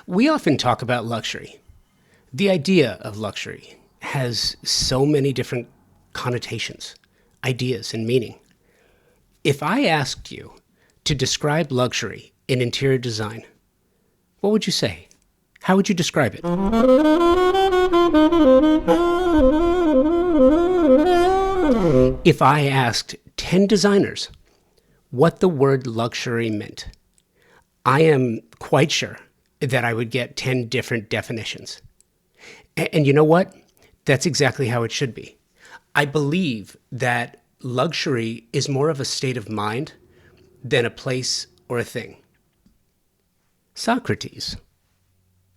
We often talk about luxury. The idea of luxury has so many different connotations, ideas, and meaning. If I asked you to describe luxury in interior design, what would you say? How would you describe it? If I asked 10 designers what the word luxury meant, I am quite sure that I would get 10 different definitions. And you know what? That's exactly how it should be. I believe that luxury is more of a state of mind than a place or a thing. Socrates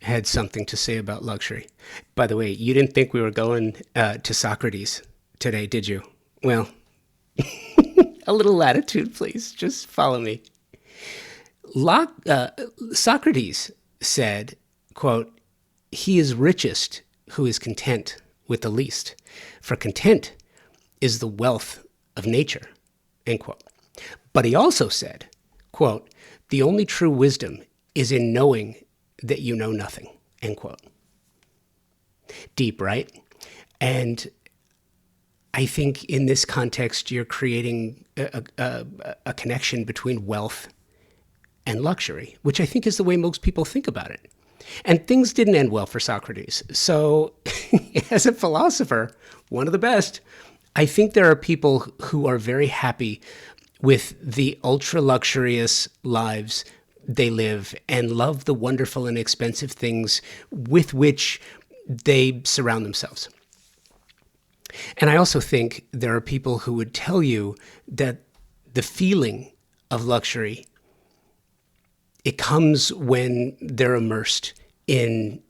had something to say about luxury. By the way, you didn't think we were going to Socrates today, did you? Well, a little latitude, please. Just follow me. Socrates said, quote, "He is richest who is content with the least, for content is the wealth of nature," end quote. But he also said, quote, "The only true wisdom is in knowing that you know nothing," end quote. Deep, right? And I think in this context, you're creating a connection between wealth and luxury, which I think is the way most people think about it. And things didn't end well for Socrates. So as a philosopher, one of the best, I think there are people who are very happy with the ultra luxurious lives they live and love the wonderful and expensive things with which they surround themselves. And I also think there are people who would tell you that the feeling of luxury, it comes when they're immersed in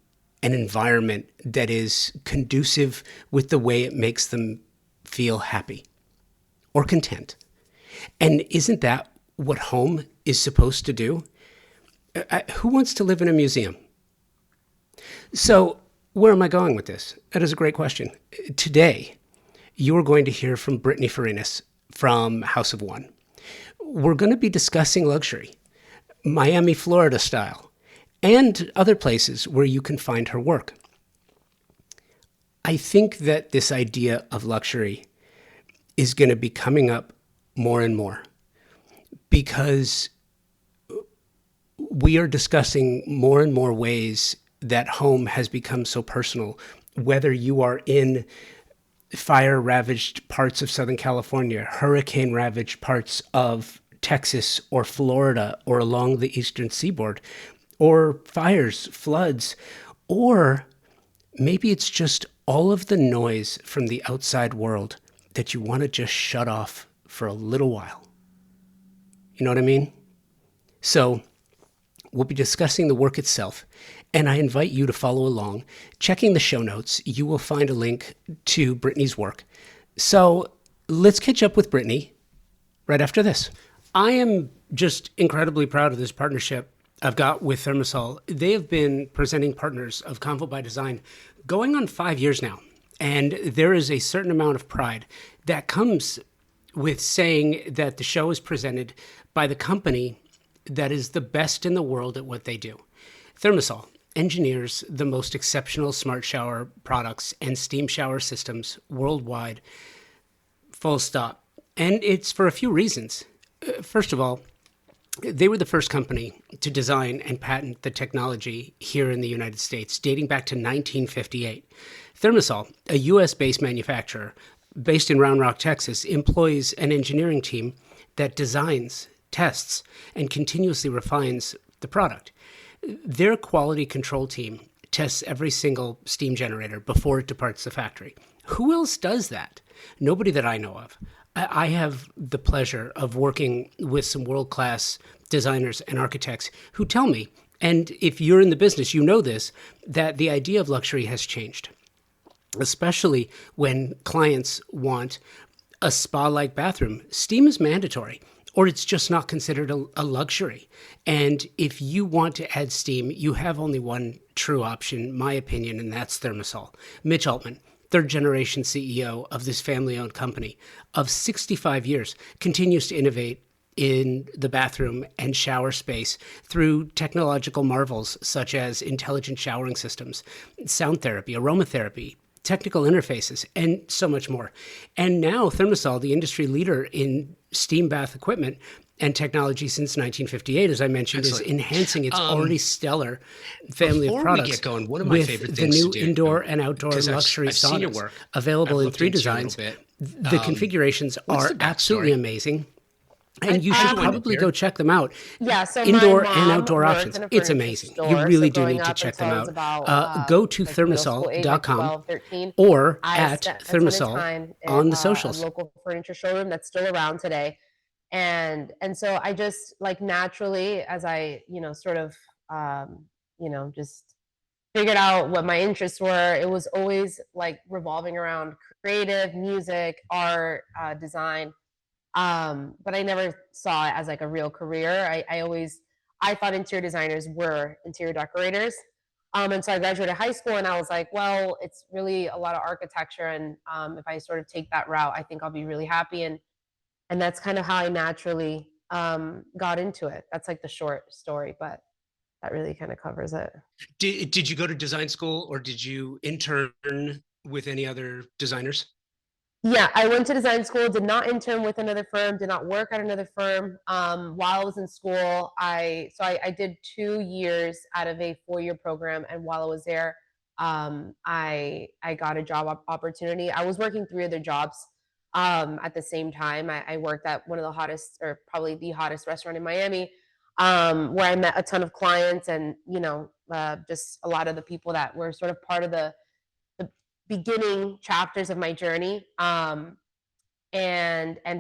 an environment that is conducive with the way it makes them feel happy or content. And isn't that what home is supposed to do? Who wants to live in a museum? So where am I going with this? That is a great question. Today, you are going to hear from Brittany Farinas from House of One. We're going to be discussing luxury, Miami, Florida style, and other places where you can find her work. I think that this idea of luxury is going to be coming up more and more because we are discussing more and more ways that home has become so personal, whether you are in fire-ravaged parts of Southern California, hurricane-ravaged parts of Texas or Florida or along the eastern seaboard, or fires, floods, or maybe it's just all of the noise from the outside world that you want to just shut off for a little while. You know what I mean? So we'll be discussing the work itself, and I invite you to follow along. Checking the show notes, you will find a link to Brittany's work. So let's catch up with Brittany right after this. I am just incredibly proud of this partnership I've got with Thermosol. They have been presenting partners of Convo by Design going on 5 years now. And there is a certain amount of pride that comes with saying that the show is presented by the company that is the best in the world at what they do. Thermosol engineers the most exceptional smart shower products and steam shower systems worldwide, full stop. And it's for a few reasons. First of all, they were the first company to design and patent the technology here in the United States, dating back to 1958. Thermosol, a U.S.-based manufacturer based in Round Rock, Texas, employs an engineering team that designs, tests, and continuously refines the product. Their quality control team tests every single steam generator before it departs the factory. Who else does that? Nobody that I know of. I have the pleasure of working with some world-class designers and architects who tell me, and if you're in the business, you know this, that the idea of luxury has changed, especially when clients want a spa-like bathroom. Steam is mandatory, or it's just not considered a luxury. And if you want to add steam, you have only one true option, my opinion, and that's Thermosol. Mitch Altman, third generation CEO of this family-owned company of 65 years, continues to innovate in the bathroom and shower space through technological marvels such as intelligent showering systems, sound therapy, aromatherapy, technical interfaces, and so much more. And now Thermosol, the industry leader in steam bath equipment and technology since 1958, as I mentioned, is Excellent. enhancing its already Um, stellar family of Before we get products going, one of my with favorite the things to new do, indoor and outdoor because luxury I've seen your saunas work, available I've in looked three into you a little designs. bit. The configurations What's are the absolutely backstory? amazing, and you How'd should you wind up probably go here? check them out. Yeah, so my Indoor and mom outdoor worked options. in a It's furniture amazing. You store. So really do growing need to up check them until I was out. about Go to like middle school age, like thermosol.com 12, 13, or I at spent a ton of Thermosol time at on the a socials. local furniture showroom that's still around today. And so I just like naturally, as I, sort of, just figured out what my interests were, it was always like revolving around creative, music, art, design. But I never saw it as like a real career. I thought interior designers were interior decorators. And so I graduated high school and I was like, well, it's really a lot of architecture. And if I sort of take that route, I think I'll be really happy. And that's kind of how I naturally got into it. That's like the short story, but that really kind of covers it. Did you go to design school or did you intern with any other designers? Yeah, I went to design school, did not intern with another firm, did not work at another firm. While I was in school, I did 2 years out of a 4-year program, and while I was there, I got a job opportunity. I was working 3 other jobs at the same time. I worked at one of the hottest, or probably the hottest restaurant in Miami, where I met a ton of clients, and just a lot of the people that were sort of part of the beginning chapters of my journey. And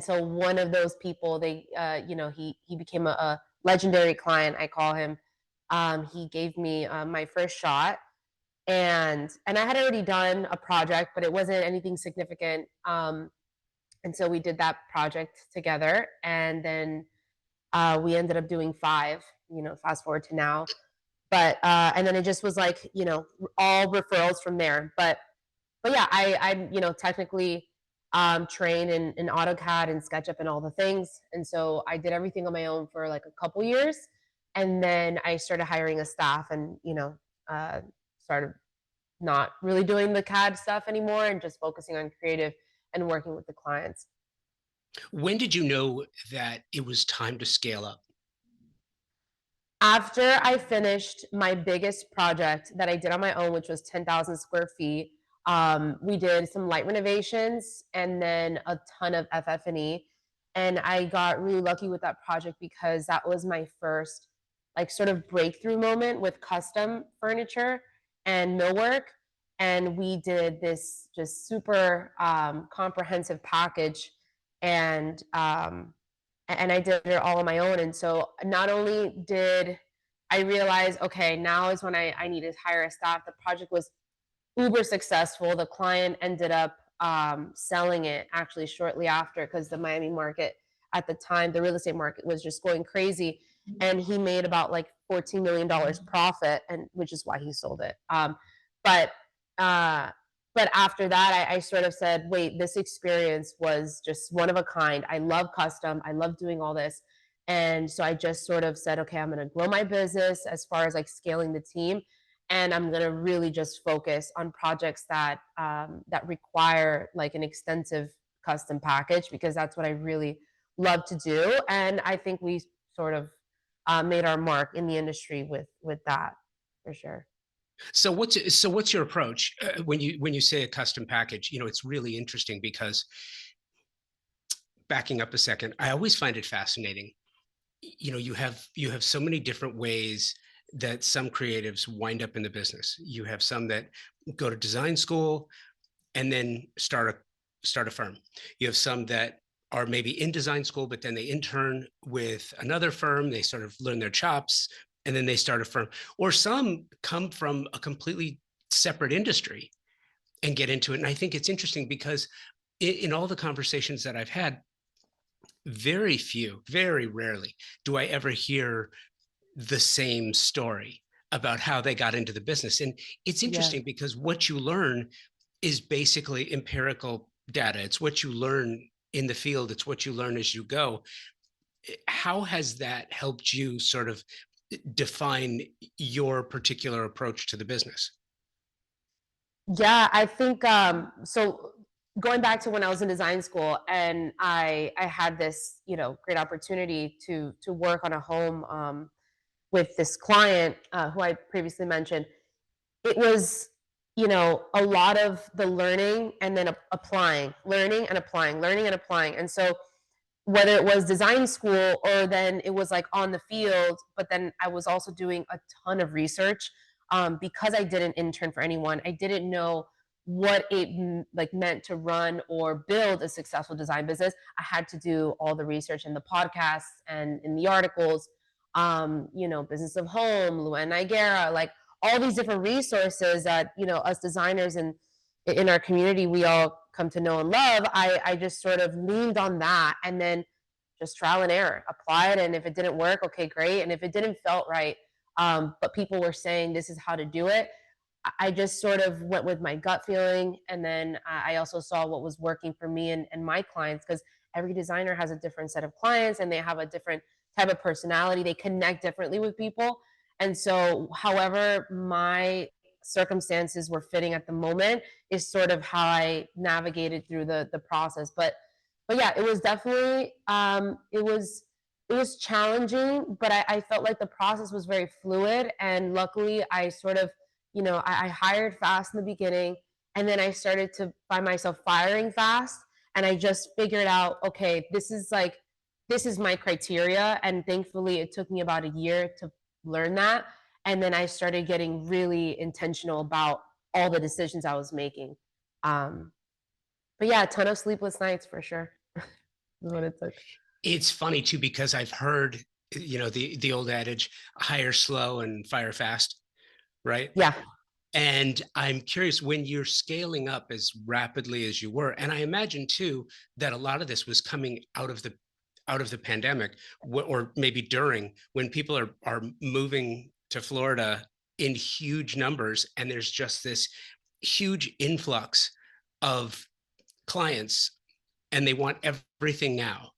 so one of those people, he became a legendary client. I call him. He gave me my first shot, and I had already done a project, but it wasn't anything significant. And so we did that project together, and then we ended up doing five. Fast forward to now, but and then it just was like all referrals from there. But yeah, I'm technically trained in AutoCAD and SketchUp and all the things, and so I did everything on my own for like a couple years, and then I started hiring a staff, and started not really doing the CAD stuff anymore and just focusing on creative and working with the clients. When did you know that it was time to scale up? After I finished my biggest project that I did on my own, which was 10,000 square feet, we did some light renovations and then a ton of FF&E. And I got really lucky with that project because that was my first like sort of breakthrough moment with custom furniture and millwork. And we did this just super comprehensive package. And I did it all on my own. And so not only did I realize, okay, now is when I need to hire a staff. The project was uber successful. The client ended up selling it actually shortly after because the Miami market at the time, the real estate market was just going crazy. And he made about like $14 million profit, and which is why he sold it. But uh, but after that, I sort of said, wait, this experience was just one of a kind. I love custom. I love doing all this. And so I just sort of said, okay, I'm going to grow my business as far as like scaling the team, and I'm going to really just focus on projects that require like an extensive custom package because that's what I really love to do. And I think we sort of made our mark in the industry with that for sure. So what's your approach when you say a custom package? It's really interesting because backing up a second, I always find it fascinating. You have so many different ways that some creatives wind up in the business. You have some that go to design school and then start a firm. You have some that are maybe in design school, but then they intern with another firm. They sort of learn their chops and then they start a firm. Or some come from a completely separate industry and get into it. And I think it's interesting because in all the conversations that I've had, very rarely do I ever hear the same story about how they got into the business. And it's Yeah. interesting because what you learn is basically empirical data. It's what you learn in the field, it's what you learn as you go. How has that helped you sort of define your particular approach to the business? Yeah, I think so going back to when I was in design school and I had this, great opportunity to work on a home with this client who I previously mentioned. It was, a lot of the learning and then applying, learning and applying, learning and applying. And so whether it was design school or then it was like on the field, but then I was also doing a ton of research because I didn't intern for anyone. I didn't know what it like meant to run or build a successful design business. I had to do all the research in the podcasts and in the articles, Business of Home, Luen Nigera, like all these different resources that us designers and in our community we all come to know and love. I just sort of leaned on that and then just trial and error, apply it, and if it didn't work, okay, great, and if it didn't felt right, but people were saying this is how to do it, I just sort of went with my gut feeling, and then I also saw what was working for me and my clients because every designer has a different set of clients and they have a different type of personality. They connect differently with people, and so however my circumstances were fitting at the moment is sort of how I navigated through the process. But yeah, it was definitely it was challenging, but I felt like the process was very fluid, and luckily I sort of I hired fast in the beginning, and then I started to find myself firing fast, and I just figured out, okay, this is my criteria, and thankfully it took me about a year to learn that, and then I started getting really intentional about all the decisions I was making. Um, but yeah, a ton of sleepless nights for sure. Is what it took. It's funny too because I've heard, the old adage, hire slow and fire fast, right? Yeah. And I'm curious, when you're scaling up as rapidly as you were, and I imagine too that a lot of this was coming out of the pandemic, or maybe during, when people are moving to Florida in huge numbers, and there's just this huge influx of clients, and they want everything now.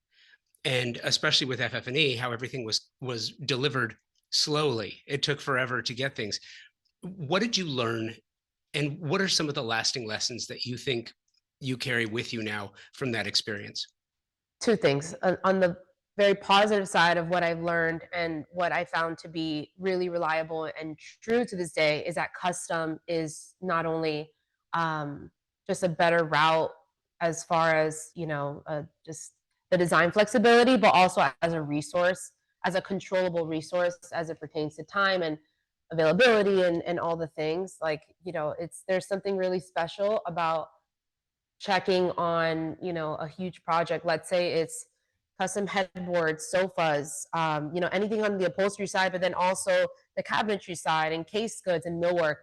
And especially with FF&E, how everything was delivered slowly. It took forever to get things. What did you learn, and what are some of the lasting lessons that you think you carry with you now from that experience? Two things. On the very positive side of what I've learned and what I found to be really reliable and true to this day is that custom is not only um, just a better route as far as just the design flexibility, but also as a resource, as a controllable resource as it pertains to time and availability and all the things. Like it's there's something really special about checking on a huge project. Let's say it's custom headboards, sofas, anything on the upholstery side, but then also the cabinetry side and case goods and millwork,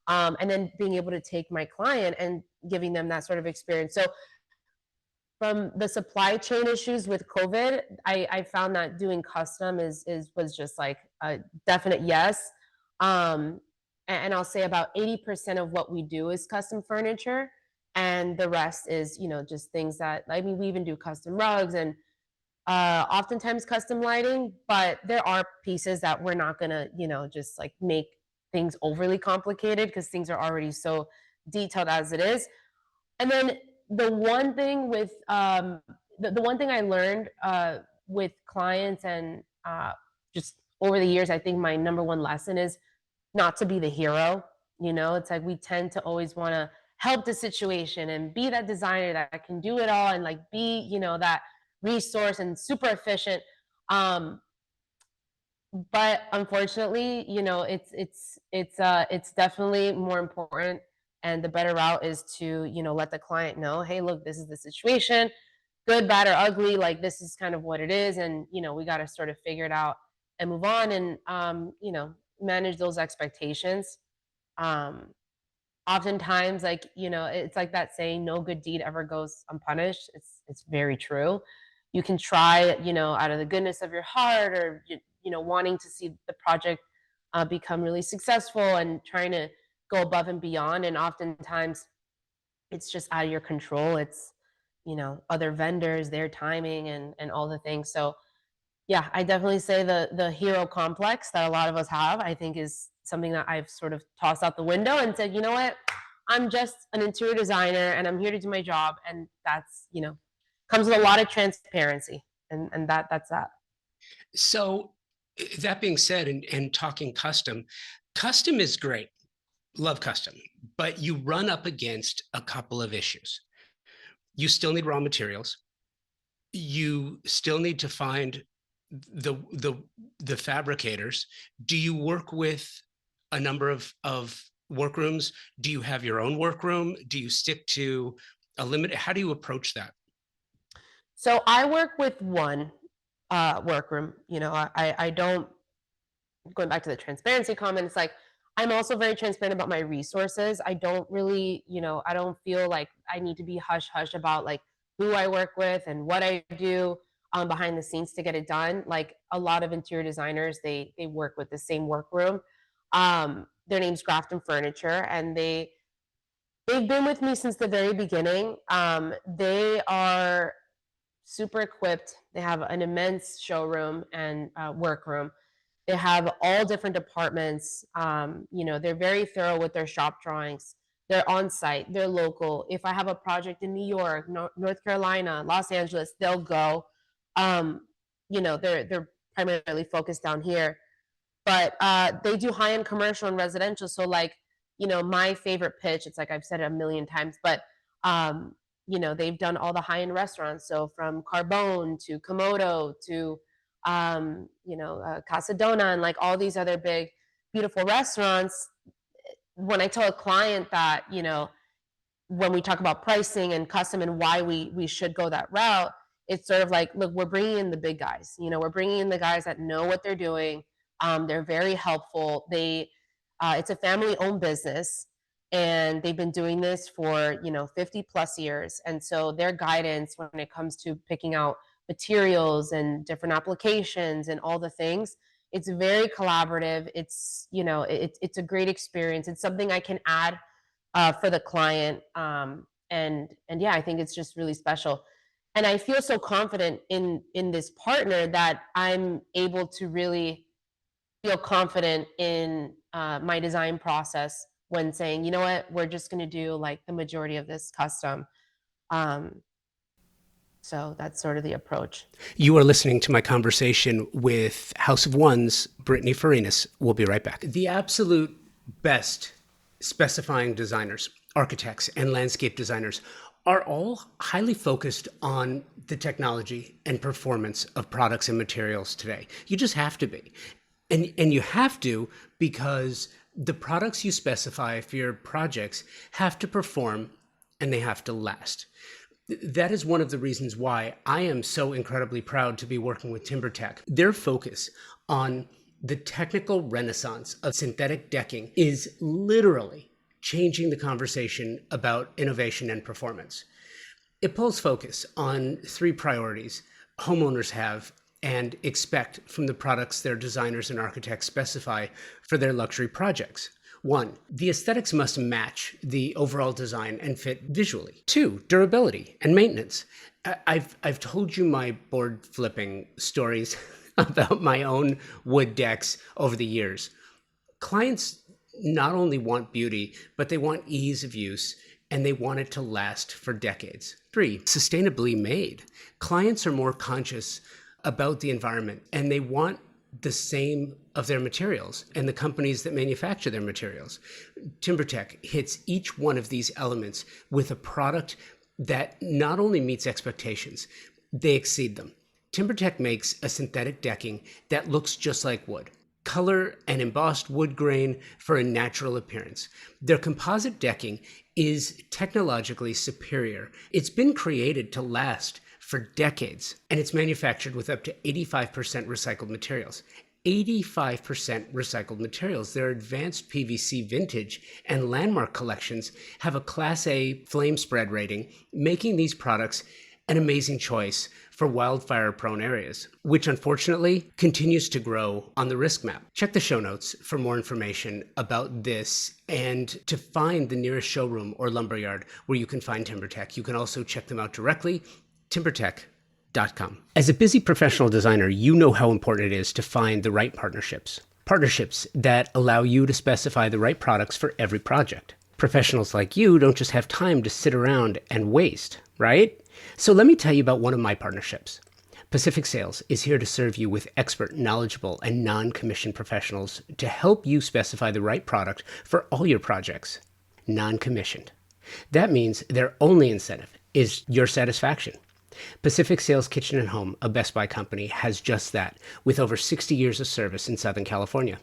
and then being able to take my client and giving them that sort of experience. So from the supply chain issues with COVID, I found that doing custom was just like a definite yes. Um, and I'll say about 80% of what we do is custom furniture, and the rest is just things that, I mean, we even do custom rugs and oftentimes custom lighting, but there are pieces that we're not gonna just like make things overly complicated because things are already so detailed as it is. And then the one thing with the one thing I learned with clients and just over the years, I think my number one lesson is not to be the hero. It's like we tend to always want to help the situation and be that designer that can do it all and like be that resource and super efficient. Um, but unfortunately, it's definitely more important, and the better route is to let the client know, hey, look, this is the situation, good, bad, or ugly. Like this is kind of what it is, and we got to sort of figure it out and move on, and manage those expectations. Um, Oftentimes, like it's like that saying, no good deed ever goes unpunished. It's very true. You can try out of the goodness of your heart, or wanting to see the project become really successful and trying to go above and beyond, and oftentimes it's just out of your control. It's other vendors, their timing, and all the things. So Yeah, I definitely say the hero complex that a lot of us have, I think is something that I've sort of tossed out the window and said, you know what? I'm just an interior designer and I'm here to do my job. And that's, comes with a lot of transparency. And that's that. So that being said, and talking custom is great. Love custom, but you run up against a couple of issues. You still need raw materials. You still need to find the the fabricators. Do you work with a number of workrooms? Do you have your own workroom? Do you stick to a limit? How do you approach that? So I work with one workroom. I don't, going back to the transparency comment, it's like I'm also very transparent about my resources. I don't really, I don't feel like I need to be hush hush about like who I work with and what I do behind the scenes to get it done. Like a lot of interior designers, they work with the same workroom. Their name's Grafton Furniture, and they've been with me since the very beginning. They are super equipped. They have an immense showroom and workroom. They have all different departments. They're very thorough with their shop drawings. They're on site. They're local. If I have a project in New York, North Carolina, Los Angeles, they'll go. They're primarily focused down here, but they do high end commercial and residential. So like, my favorite pitch. It's like I've said it a million times, but they've done all the high end restaurants. So from Carbone to Komodo to Casadona and like all these other big, beautiful restaurants. When I tell a client that, when we talk about pricing and custom and why we should go that route, it's sort of like, look, we're bringing in the big guys. We're bringing in the guys that know what they're doing. They're very helpful. It's a family-owned business, and they've been doing this for 50 plus years. And so their guidance when it comes to picking out materials and different applications and all the things, it's very collaborative. It's a great experience. It's something I can add for the client. And yeah, I think it's just really special. And I feel so confident in this partner that I'm able to really feel confident in my design process when saying, you know what, we're just going to do like the majority of this custom. Um, so that's sort of the approach. You are listening to my conversation with House of One's Brittany Farinas. We'll be right back. The absolute best specifying designers, architects, and landscape designers are all highly focused on the technology and performance of products and materials today. You just have to be. And you have to, because the products you specify for your projects have to perform and they have to last. That is one of the reasons why I am so incredibly proud to be working with TimberTech. Their focus on the technical renaissance of synthetic decking is literally changing the conversation about innovation and performance. It pulls focus on three priorities homeowners have and expect from the products their designers and architects specify for their luxury projects. 1, the aesthetics must match the overall design and fit visually. 2, durability and maintenance. I've told you my board flipping stories about my own wood decks over the years. Clients not only want beauty, but they want ease of use and they want it to last for decades. 3, sustainably made. Clients are more conscious about the environment and they want the same of their materials and the companies that manufacture their materials. TimberTech hits each one of these elements with a product that not only meets expectations, they exceed them. TimberTech makes a synthetic decking that looks just like wood. Color and embossed wood grain for a natural appearance. Their composite decking is technologically superior. It's been created to last for decades, and it's manufactured with up to 85% recycled materials. 85% recycled materials. Their advanced PVC vintage and landmark collections have a Class A flame spread rating, making these products an amazing choice for wildfire-prone areas, which unfortunately continues to grow on the risk map. Check the show notes for more information about this and to find the nearest showroom or lumberyard where you can find TimberTech. You can also check them out directly, timbertech.com. richest.com. As a busy professional designer, you know how important it is to find the right partnerships. Partnerships that allow you to specify the right products for every project. Professionals like you don't just have time to sit around and waste, right? So let me tell you about one of my partnerships. Pacific Sales is here to serve you with expert, knowledgeable, and non-commissioned professionals to help you specify the right product for all your projects. Non-commissioned. That means their only incentive is your satisfaction. Pacific Sales Kitchen and Home, a Best Buy company, has just that, with over 60 years of service in Southern California.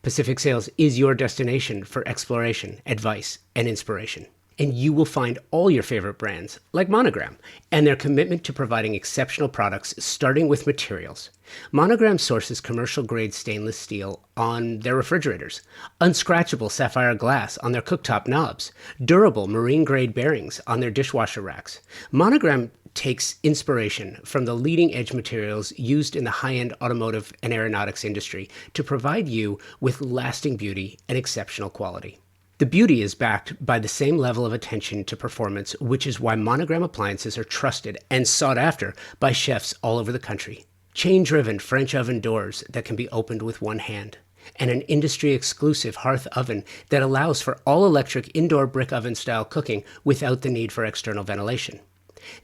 Pacific Sales is your destination for exploration, advice, and inspiration. And you will find all your favorite brands, like Monogram, and their commitment to providing exceptional products, starting with materials. Monogram sources commercial-grade stainless steel on their refrigerators, unscratchable sapphire glass on their cooktop knobs, durable marine-grade bearings on their dishwasher racks. Monogram takes inspiration from the leading-edge materials used in the high-end automotive and aeronautics industry to provide you with lasting beauty and exceptional quality. The beauty is backed by the same level of attention to performance, which is why Monogram appliances are trusted and sought after by chefs all over the country. Chain-driven French oven doors that can be opened with one hand, and an industry-exclusive hearth oven that allows for all-electric indoor brick oven-style cooking without the need for external ventilation.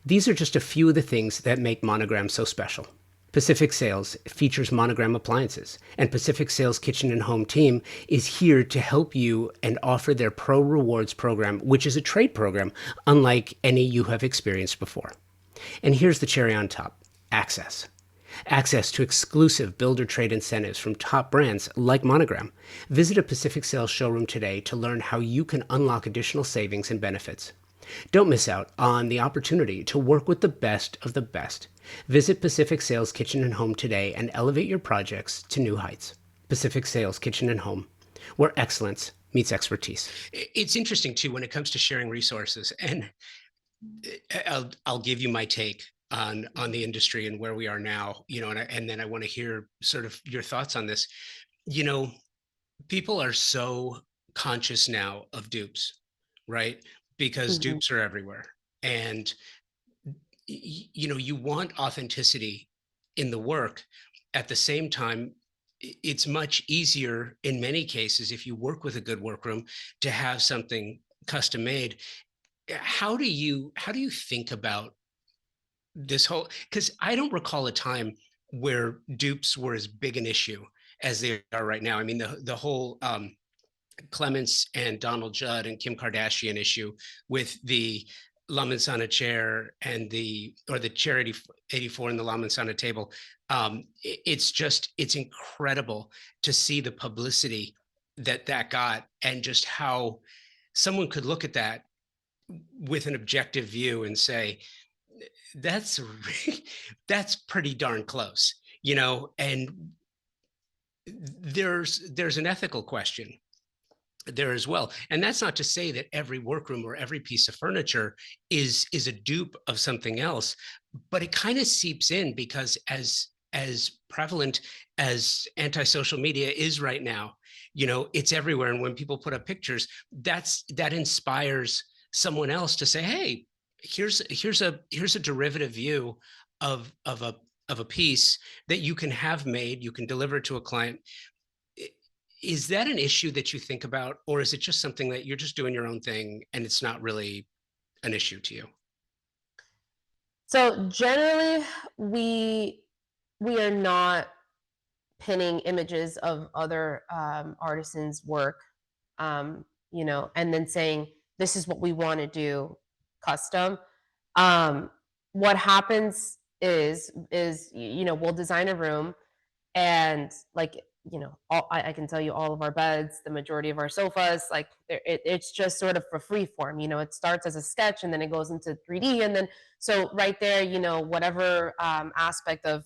These are just a few of the things that make Monogram so special. Pacific Sales features Monogram appliances, and Pacific Sales Kitchen and Home team is here to help you and offer their Pro Rewards program, which is a trade program unlike any you have experienced before. And here's the cherry on top, access. Access to exclusive builder trade incentives from top brands like Monogram. Visit a Pacific Sales showroom today to learn how you can unlock additional savings and benefits. Don't miss out on the opportunity to work with the best of the best. Visit Pacific Sales Kitchen and Home today and elevate your projects to new heights. Pacific Sales Kitchen and Home, where excellence meets expertise. It's interesting too when it comes to sharing resources, and I'll give you my take on the industry and where we are now, and then I want to hear sort of your thoughts on this. People are so conscious now of dupes, right? Because dupes are everywhere. And, you want authenticity in the work. At the same time, it's much easier in many cases, if you work with a good workroom, to have something custom made. How do you think about this whole, because I don't recall a time where dupes were as big an issue as they are right now. I mean, the whole Clements and Donald Judd and Kim Kardashian issue with the La Manzana chair and the chair 84 and the La Manzana table. It's incredible to see the publicity that got, and just how someone could look at that with an objective view and say, that's pretty darn close, and there's an ethical question there as well. And that's not to say that every workroom or every piece of furniture is a dupe of something else, but it kind of seeps in, because as prevalent as anti-social media is right now, it's everywhere. And when people put up pictures, that inspires someone else to say, hey, here's a derivative view of a piece that you can have made, you can deliver to a client. Is that an issue that you think about, or is it just something that you're just doing your own thing and it's not really an issue to you? So generally, we are not pinning images of other artisans' work, and then saying, this is what we want to do custom. What happens is we'll design a room, and I can tell you all of our beds, the majority of our sofas, like it's just sort of a free form. It starts as a sketch and then it goes into 3D, and then so right there, whatever aspect of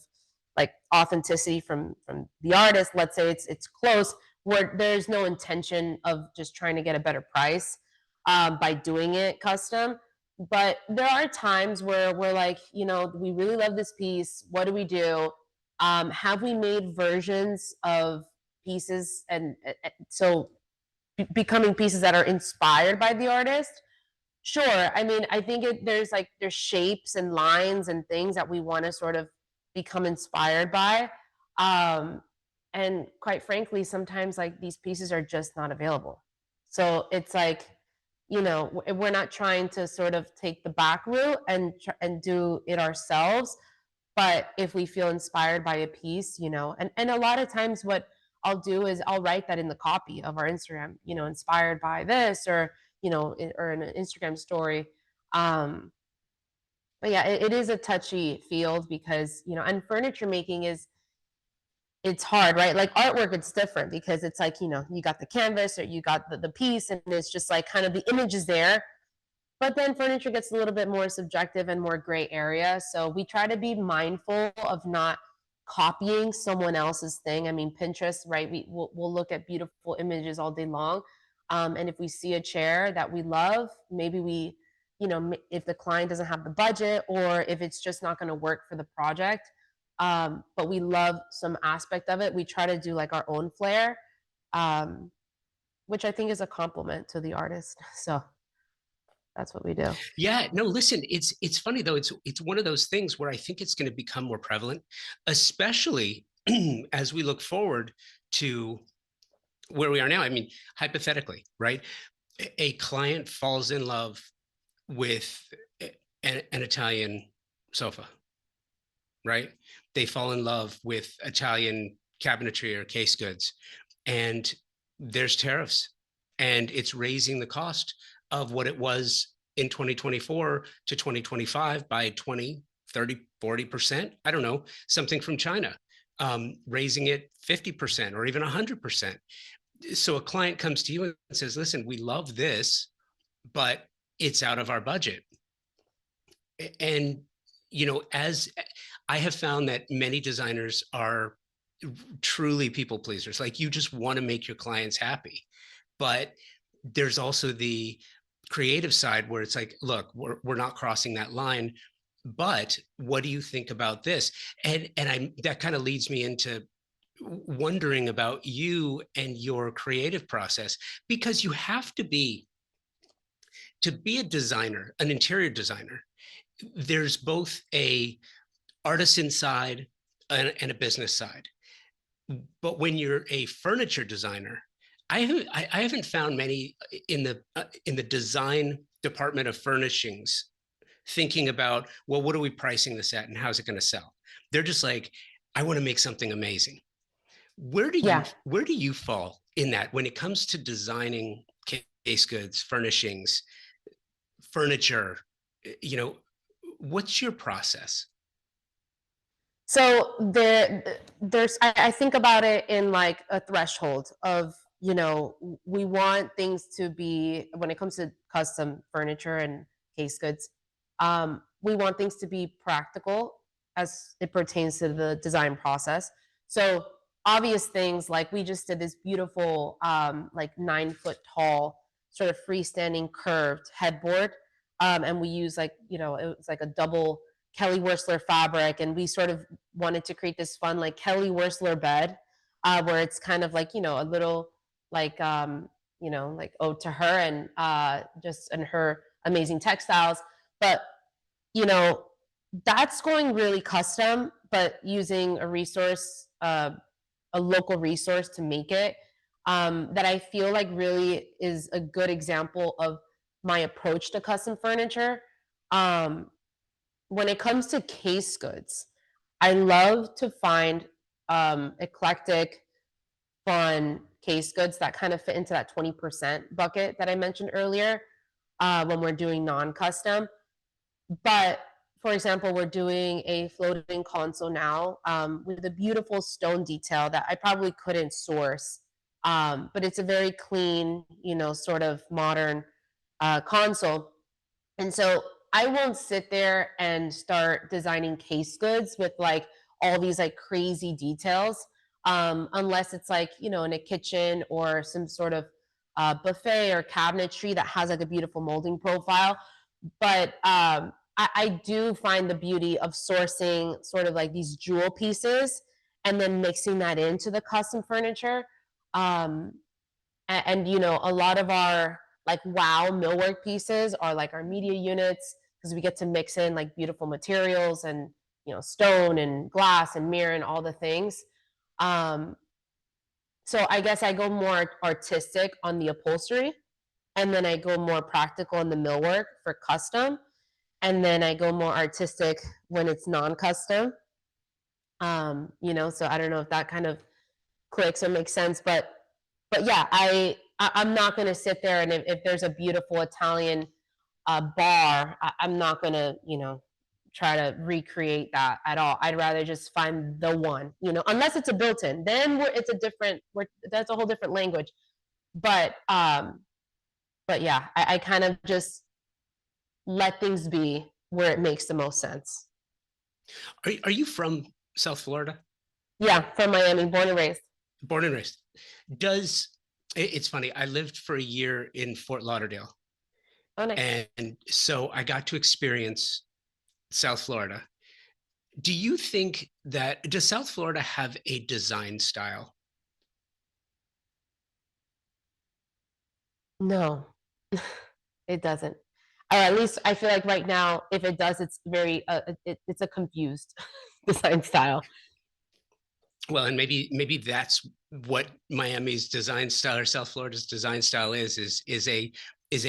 like authenticity from the artist, let's say it's close, where there's no intention of just trying to get a better price by doing it custom. But there are times where we're like, we really love this piece. What do we do? Have we made versions of pieces, and so becoming pieces that are inspired by the artist? Sure. I mean, I think there's shapes and lines and things that we want to sort of become inspired by. Um, and quite frankly, sometimes like these pieces are just not available. So it's like, we're not trying to sort of take the back route and do it ourselves. But if we feel inspired by a piece, and a lot of times what I'll do is I'll write that in the copy of our Instagram, inspired by this, or or in an Instagram story. Um, but yeah, it is a touchy field because and furniture making it's hard, right? Like artwork, it's different because it's like you got the canvas or you got the piece, and it's just like kind of the image is there, but then furniture gets a little bit more subjective and more gray area. So we try to be mindful of not copying someone else's thing. I mean, Pinterest, right? We'll look at beautiful images all day long. And if we see a chair that we love, maybe if the client doesn't have the budget or if it's just not going to work for the project, but we love some aspect of it, we try to do like our own flair, um, which I think is a compliment to the artist. So that's what we do. Yeah, no, listen, it's funny though. It's one of those things where I think it's going to become more prevalent, especially as we look forward to where we are now. I mean, hypothetically, right? A client falls in love with an Italian sofa, right? They fall in love with Italian cabinetry or case goods, and there's tariffs, and it's raising the cost of what it was in 2024 to 2025 by 20, 30, 40%. I don't know, something from China, raising it 50% or even 100%. So a client comes to you and says, listen, we love this, but it's out of our budget. And, as I have found that many designers are truly people pleasers, like you just want to make your clients happy. But there's also the creative side where it's like, look, we're not crossing that line, but what do you think about this? And that kind of leads me into wondering about you and your creative process, because you have to be a designer, an interior designer. There's both a artisan side and a business side. But when you're a furniture designer, I haven't found many in the design department of furnishings thinking about, well, what are we pricing this at and how's it going to sell? They're just like, I want to make something amazing. Yeah. Where do you fall in that when it comes to designing case goods, furnishings, furniture? You know, what's your process? So I think about it in like a threshold of, we want things to be, when it comes to custom furniture and case goods, we want things to be practical as it pertains to the design process. So obvious things like we just did this beautiful, like 9 foot tall, sort of freestanding curved headboard. And we use like, it was like a double Kelly Wearstler fabric, and we sort of wanted to create this fun like Kelly Wearstler bed, where it's kind of like a little like like ode to her and just and her amazing textiles. But you know that's going really custom, but using a local resource to make it, that I feel like really is a good example of my approach to custom furniture. Um, when it comes to case goods, I love to find eclectic, fun case goods that kind of fit into that 20% bucket that I mentioned earlier, when we're doing non custom. But for example, we're doing a floating console now, with a beautiful stone detail that I probably couldn't source. But it's a very clean, sort of modern console. And so I won't sit there and start designing case goods with like all these like crazy details, unless it's like, in a kitchen or some sort of buffet or cabinetry that has like a beautiful molding profile. But I do find the beauty of sourcing sort of like these jewel pieces and then mixing that into the custom furniture. Um, and a lot of our like wow millwork pieces are like our media units, because we get to mix in like beautiful materials and stone and glass and mirror and all the things. Um, so I guess I go more artistic on the upholstery, and then I go more practical in the millwork for custom, and then I go more artistic when it's non-custom. So I don't know if that kind of clicks or makes sense, but yeah, I'm not going to sit there and if there's a beautiful Italian bar, I'm not going to try to recreate that at all. I'd rather just find the one, unless it's a built-in. Then it's a different. That's a whole different language. But yeah, I kind of just let things be where it makes the most sense. Are you from South Florida? Yeah, from Miami, born and raised. Born and raised. It's funny. I lived for a year in Fort Lauderdale. Oh, nice. And so I got to experience South Florida. Do you think does South Florida have a design style? No, it doesn't. Or at least I feel like right now, if it does, it's very it's a confused design style. Well, and maybe that's what Miami's design style or South Florida's design style is a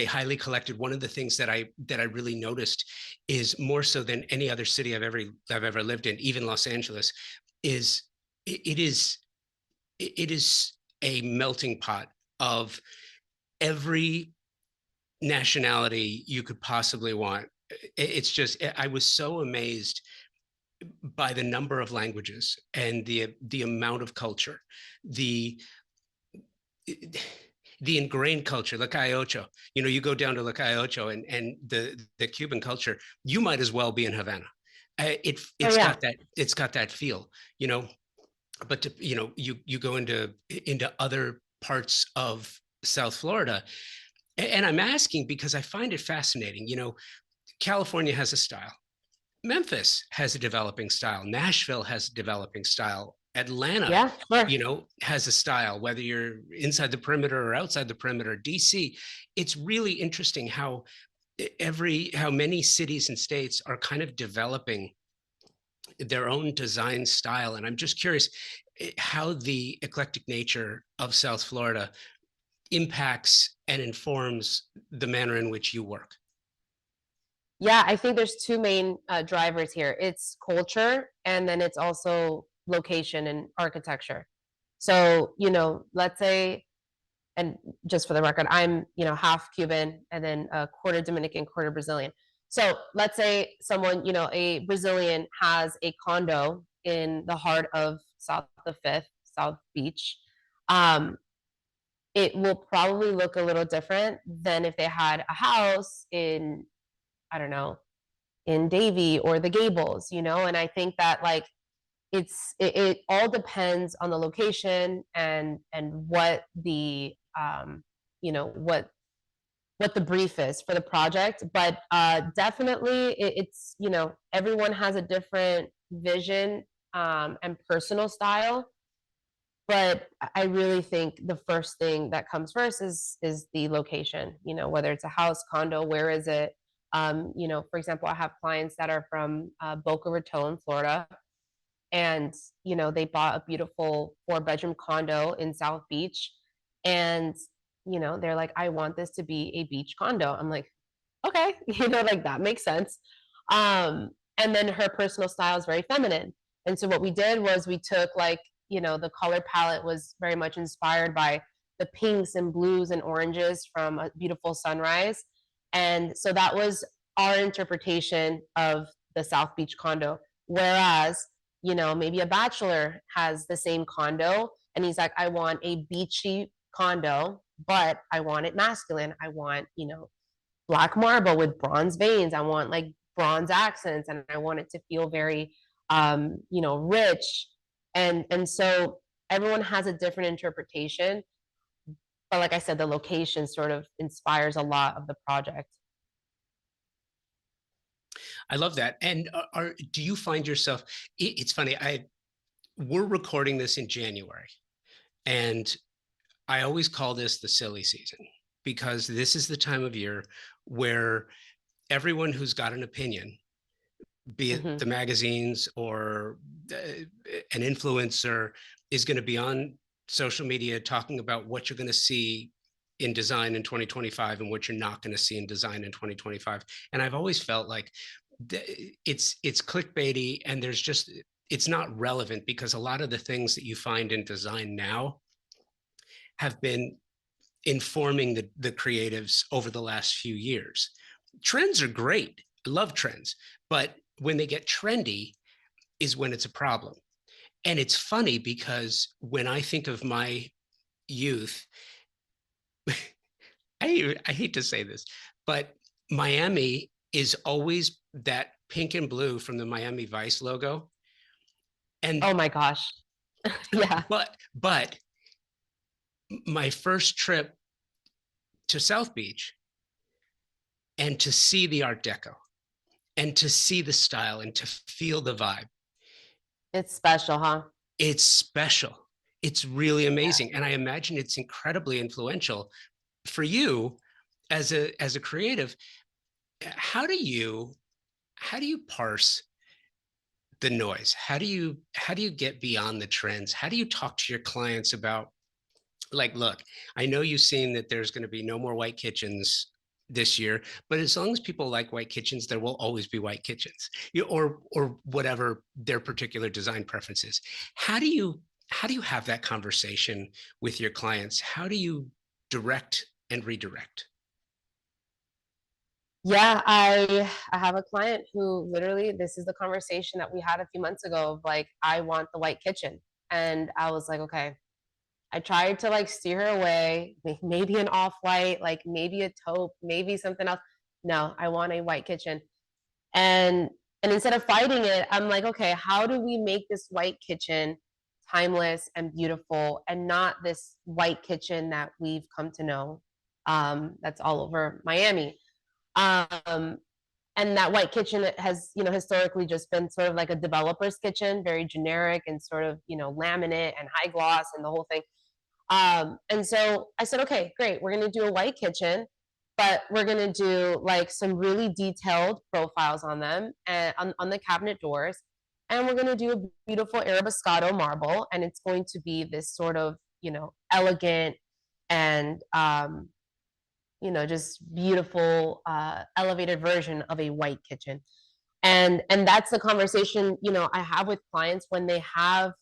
highly collected. One of the things that I really noticed is more so than any other city I've ever lived in, even Los Angeles, is it is a melting pot of every nationality you could possibly want. It's just, I was so amazed by the number of languages and the amount of culture, the ingrained culture, La Calle Ocho. You go down to La Calle Ocho and the Cuban culture, you might as well be in Havana. It's yeah. got that feel, but you go into other parts of South Florida. And I'm asking because I find it fascinating. California has a style. Memphis has a developing style. Nashville has a developing style. Atlanta, Yeah, sure. has a style, whether you're inside the perimeter or outside the perimeter. DC, it's really interesting how many cities and states are kind of developing their own design style. And I'm just curious how the eclectic nature of South Florida impacts and informs the manner in which you work. Yeah, I think there's two main drivers here. It's culture, and then it's also location and architecture. So, let's say, and just for the record, I'm, half Cuban and then a quarter Dominican, quarter Brazilian. So let's say someone, a Brazilian has a condo in the heart of South the Fifth, South Beach. It will probably look a little different than if they had a house in, I don't know, in Davie or the Gables, and I think that like it all depends on the location and what the what the brief is for the project. But definitely it's everyone has a different vision and personal style. But I really think the first thing that comes first is the location. Whether it's a house, condo, where is it? For example, I have clients that are from Boca Raton, Florida, and they bought a beautiful 4-bedroom condo in South Beach, and they're like, I want this to be a beach condo. I'm like, okay, like that makes sense. And then her personal style is very feminine, and so what we did was we took like the color palette was very much inspired by the pinks and blues and oranges from A Beautiful Sunrise, and so that was our interpretation of the South Beach condo. Whereas maybe a bachelor has the same condo and he's like, I want a beachy condo, but I want it masculine. I want, black marble with bronze veins. I want like bronze accents, and I want it to feel very, rich. And so everyone has a different interpretation. But like I said, the location sort of inspires a lot of the project. I love that. And do you find yourself? It's funny. We're recording this in January, and I always call this the silly season. because this is the time of year where everyone who's got an opinion, be it Mhm. the magazines or an influencer, is going to be on social media talking about what you're going to see in design in 2025 and what you're not going to see in design in 2025. And I've always felt like it's clickbaity, and there's just, it's not relevant, because a lot of the things that you find in design now have been informing the creatives over the last few years. Trends are great. I love trends, but when they get trendy is when it's a problem. And it's funny because when I think of my youth, I hate to say this, but Miami is always that pink and blue from the Miami Vice logo. And Oh my gosh. Yeah. but my first trip to South Beach, and to see the Art Deco, and to see the style, and to feel the vibe, It's special, huh? it's special. It's really amazing. And I imagine it's incredibly influential for you as a creative. How do you parse the noise? How do you get beyond the trends? How do you talk to your clients about, like, look, I know you've seen that there's going to be no more white kitchens this year, but as long as people like white kitchens, there will always be white kitchens, or whatever their particular design preference is. How do you have that conversation with your clients? How do you direct and redirect? Yeah, I have a client who literally this is the conversation that we had a few months ago of like, I want the white kitchen. And I was like, okay. I tried to like steer her away, maybe an off-white, like maybe a taupe, maybe something else. No, I want a white kitchen. And and instead of fighting it, I'm like, okay, how do we make this white kitchen timeless and beautiful and not this white kitchen that we've come to know that's all over Miami. Um, and that white kitchen has, historically just been sort of like a developer's kitchen, very generic and sort of, laminate and high gloss and the whole thing. And so I said, okay, great. We're going to do a white kitchen, but we're going to do like some really detailed profiles on them and on the cabinet doors. And we're going to do a beautiful Arabescado marble. And it's going to be this sort of, elegant and, just beautiful, elevated version of a white kitchen. And that's the conversation, I have with clients when they have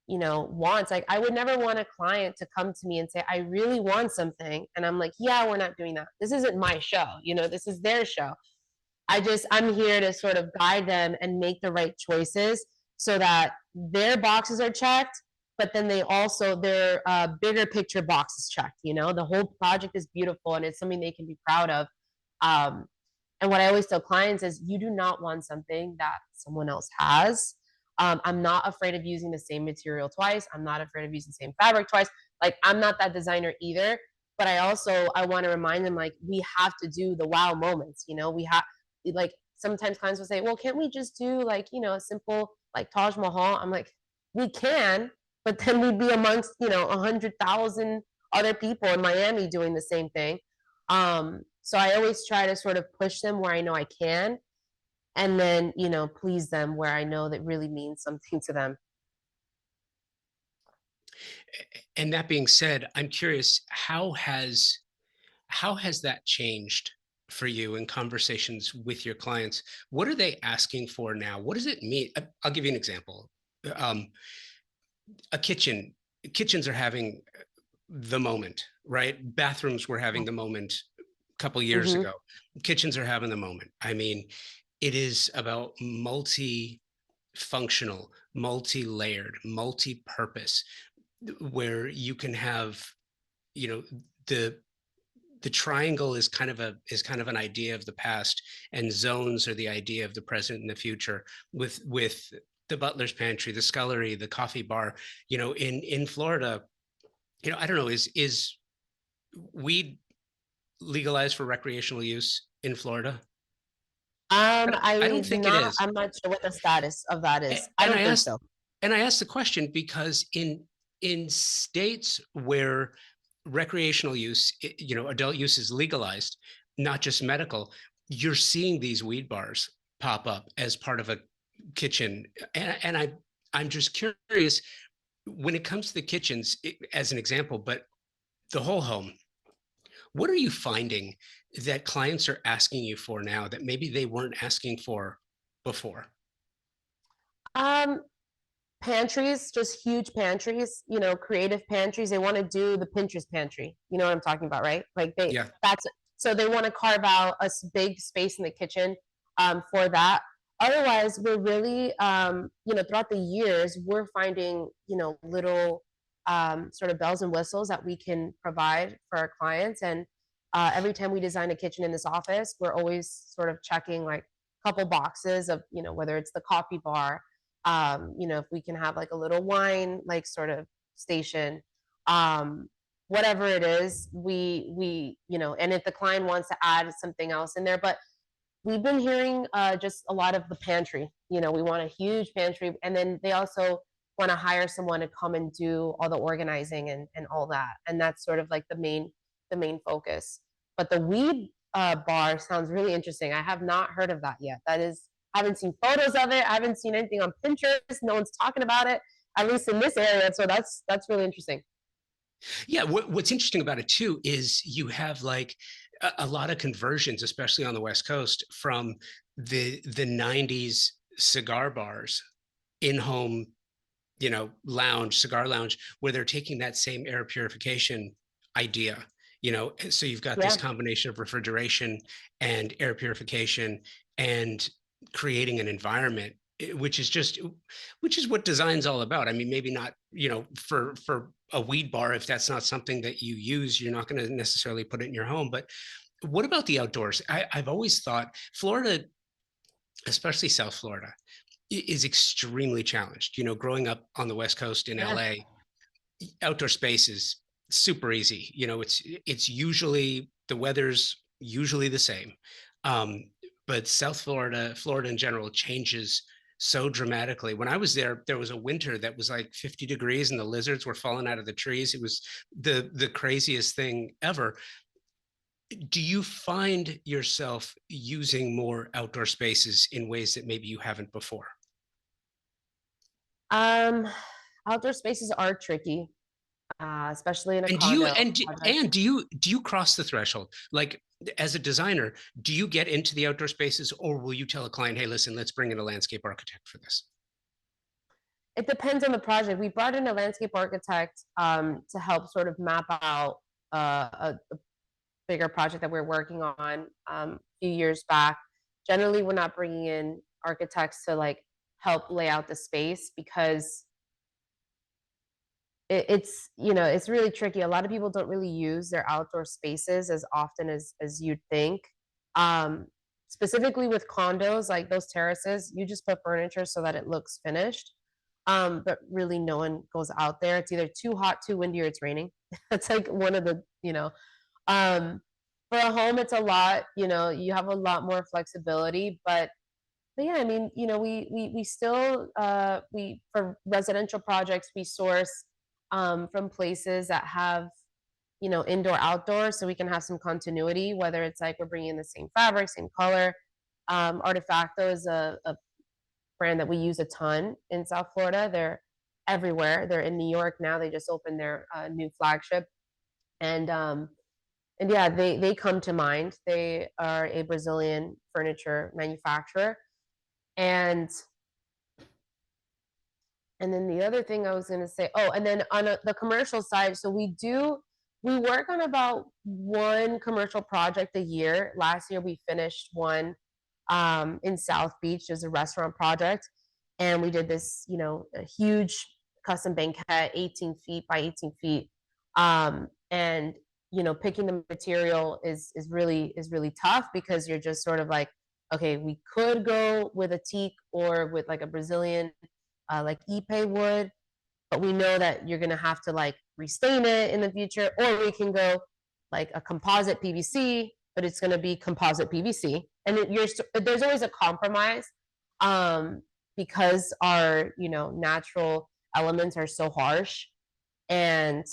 wants. Like I would never want a client to come to me and say, I really want something. And I'm like, yeah, we're not doing that. This isn't my show. This is their show. I'm here to sort of guide them and make the right choices so that their boxes are checked, but then their bigger picture box is checked. The whole project is beautiful and it's something they can be proud of. Um, and what I always tell clients is you do not want something that someone else has. I'm not afraid of using the same material twice. I'm not afraid of using the same fabric twice. Like I'm not that designer either. But I want to remind them like we have to do the wow moments. We have like sometimes clients will say, well, can't we just do like, a simple like Taj Mahal? I'm like, we can, but then we'd be amongst, 100,000 other people in Miami doing the same thing. So I always try to sort of push them where I know I can, and then, please them where I know that really means something to them. And that being said, I'm curious, how has that changed for you in conversations with your clients? What are they asking for now? What does it mean? I'll give you an example. Um, a kitchens are having the moment, right? Bathrooms were having the moment a couple years Mm-hmm. ago. Kitchens are having the moment. I mean, it is about multi-functional, multi-layered, multi-purpose, where you can have, you know, the the triangle is kind of an idea of the past, and zones are the idea of the present and the future, with the butler's pantry, the scullery, the coffee bar. In Florida, I don't know, is weed legalized for recreational use in Florida? I don't think it is. I'm not sure what the status of that is. I And don't think so. I asked the question because in states where recreational use, adult use is legalized, not just medical, you're seeing these weed bars pop up as part of a kitchen. I'm just curious when it comes to the kitchens, as an example, but the whole home, what are you finding that clients are asking you for now that maybe they weren't asking for before? Um, Pantries, just huge pantries, creative pantries. They want to do the Pinterest pantry. You know what I'm talking about, right? Like Yeah. so they want to carve out a big space in the kitchen for that. Otherwise, we're really, throughout the years, we're finding, little sort of bells and whistles that we can provide for our clients. And every time we design a kitchen in this office, we're always sort of checking like a couple boxes of, whether it's the coffee bar, if we can have like a little wine, like sort of station, whatever it is, and if the client wants to add something else in there, but we've been hearing just a lot of the pantry. We want a huge pantry, and then they also want to hire someone to come and do all the organizing and all that, and that's sort of like the main focus. But the weed bar sounds really interesting. I have not heard of that yet. I haven't seen photos of it. I haven't seen anything on Pinterest. No one's talking about it, at least in this area. So that's really interesting. Yeah, what's interesting about it too is you have like a lot of conversions, especially on the West Coast, from the 90s cigar bars, in-home, cigar lounge, where they're taking that same air purification idea. So you've got this Yeah. combination of refrigeration and air purification and creating an environment, which is what design's all about. I mean, maybe not, for a weed bar, if that's not something that you use, you're not going to necessarily put it in your home. But what about the outdoors? I've always thought Florida, especially South Florida, is extremely challenged. Growing up on the West Coast in Yeah. LA, outdoor space is super easy. It's usually the weather's usually the same. But South Florida, Florida in general, changes so dramatically. When I was there, there was a winter that was like 50 degrees and the lizards were falling out of the trees. It was the craziest thing ever. Do you find yourself using more outdoor spaces in ways that maybe you haven't before? Um, Outdoor spaces are tricky, especially in a And do you condo and project. and do you cross the threshold? Like, as a designer, do you get into the outdoor spaces, or will you tell a client, "Hey, listen, let's bring in a landscape architect for this"? It depends on the project. We brought in a landscape architect to help sort of map out a bigger project that we're working on a few years back. Generally, we're not bringing in architects to like help lay out the space because it's really tricky. A lot of people don't really use their outdoor spaces as often as you'd think. Um, Specifically with condos, like those terraces, you just put furniture so that it looks finished. But really, no one goes out there. It's either too hot, too windy, or it's raining. That's like one of the. Um, for a home, it's a lot. You have a lot more flexibility, but yeah, I mean, we still we for residential projects we source from places that have indoor outdoor, so we can have some continuity. Whether it's like we're bringing in the same fabric, same color. Artefacto is a brand that we use a ton in South Florida. They're everywhere. They're in New York now. They just opened their new flagship, and yeah, they come to mind. They are a Brazilian furniture manufacturer, and And then the other thing I was going to say, oh, and then on the commercial side, so we work on about one commercial project a year. Last year we finished one in South Beach. There's a restaurant project, and we did this, a huge custom banquette, 18 feet by 18 feet, and picking the material is really tough because you're just sort of like, okay, we could go with a teak or with like a Brazilian like Ipe would, but we know that you're gonna have to like restain it in the future, or we can go like a composite PVC, but it's gonna be composite PVC, and there's always a compromise, um, because our natural elements are so harsh, and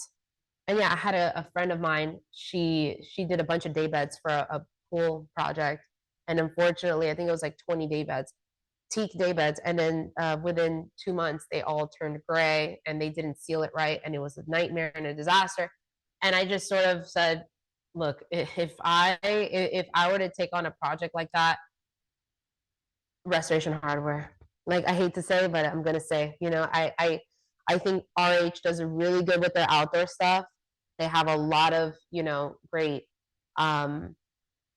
And yeah, I had a friend of mine. She did a bunch of day beds for a pool project, and unfortunately, I think it was like 20 day beds, teak day beds, and then within 2 months, they all turned gray, and they didn't seal it right, and it was a nightmare and a disaster. And I just sort of said, "Look, if I were to take on a project like that, restoration hardware. Like, I hate to say, but I'm gonna say, I think RH does really good with their outdoor stuff. They have a lot of, great um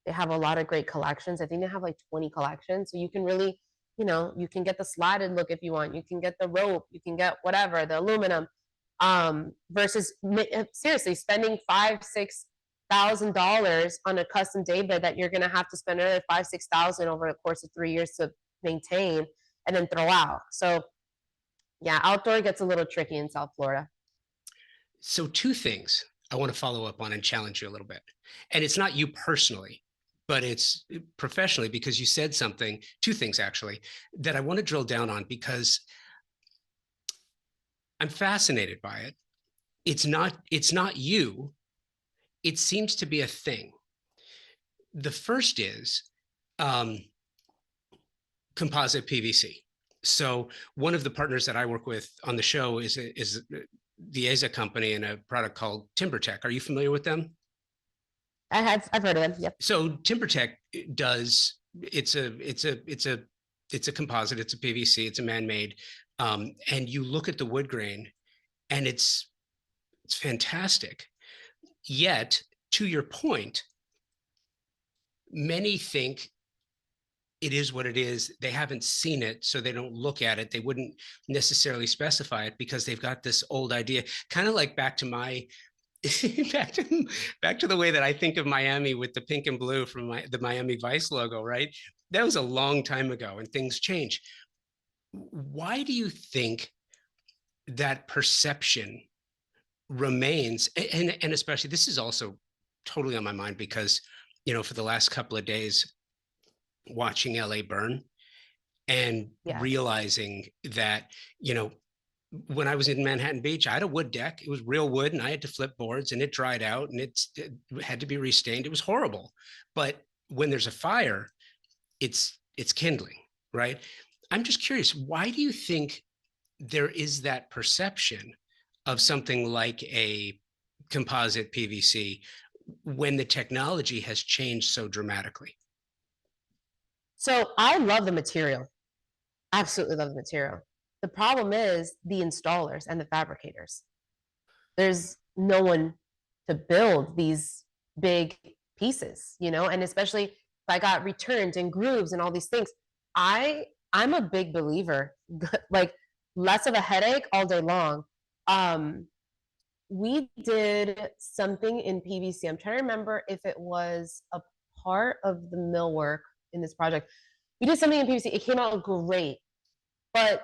they have a lot of great collections. I think they have like 20 collections. So you can really, you can get the slatted look if you want. You can get the rope, you can get whatever, the aluminum. Versus seriously spending $5,000-6,000 on a custom day bed that you're gonna have to spend another 5,000-6,000 over the course of 3 years to maintain and then throw out. So yeah, outdoor gets a little tricky in South Florida. So two things I want to follow up on and challenge you a little bit. And it's not you personally, but it's professionally, because you said something, two things actually, that I want to drill down on because I'm fascinated by it. It's not you. It seems to be a thing. The first is composite PVC. So one of the partners that I work with on the show is the AZA company and a product called TimberTech. Are you familiar with them? I've heard of them. Yep. So TimberTech does it's a composite, it's a PVC, it's a man-made, and you look at the wood grain, and it's fantastic. Yet, to your point, many think it is what it is. They haven't seen it, so they don't look at it. They wouldn't necessarily specify it because they've got this old idea, kind of like back to my back to the way that I think of Miami with the pink and blue from the Miami Vice logo, right? That was a long time ago, and things change. Why do you think that perception remains? And especially, this is also totally on my mind because, for the last couple of days, watching LA burn and Yes. realizing that, when I was in Manhattan Beach, I had a wood deck. It was real wood, and I had to flip boards, and it dried out, and it had to be restained. It was horrible. But when there's a fire, it's kindling, right? I'm just curious, why do you think there is that perception of something like a composite PVC when the technology has changed so dramatically? So I love the material. Absolutely love the material. The problem is the installers and the fabricators. There's no one to build these big pieces, and especially if I got returns and grooves and all these things. I'm a big believer, like less of a headache all day long. We did something in PVC. I'm trying to remember if it was a part of the millwork in this project. We did something in PVC. It came out great, but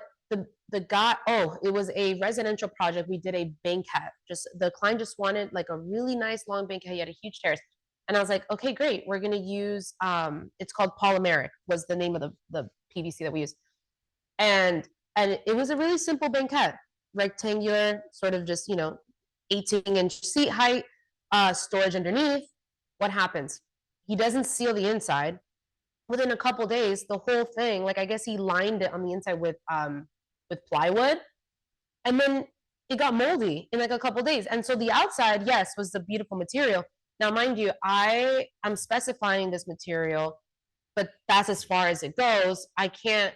the guy, it was a residential project. We did a banquette. Just the client just wanted like a really nice long banquette. He had a huge terrace, and I was like, okay, great. We're gonna use it's called polymeric was the name of the PVC that we used, and it was a really simple banquette, rectangular, sort of just 18-inch seat height, storage underneath. What happens? He doesn't seal the inside. Within a couple days, the whole thing, like I guess he lined it on the inside with plywood, and then it got moldy in like a couple days. And so the outside, yes, was the beautiful material. Now, mind you, I'm specifying this material, but that's as far as it goes. I can't,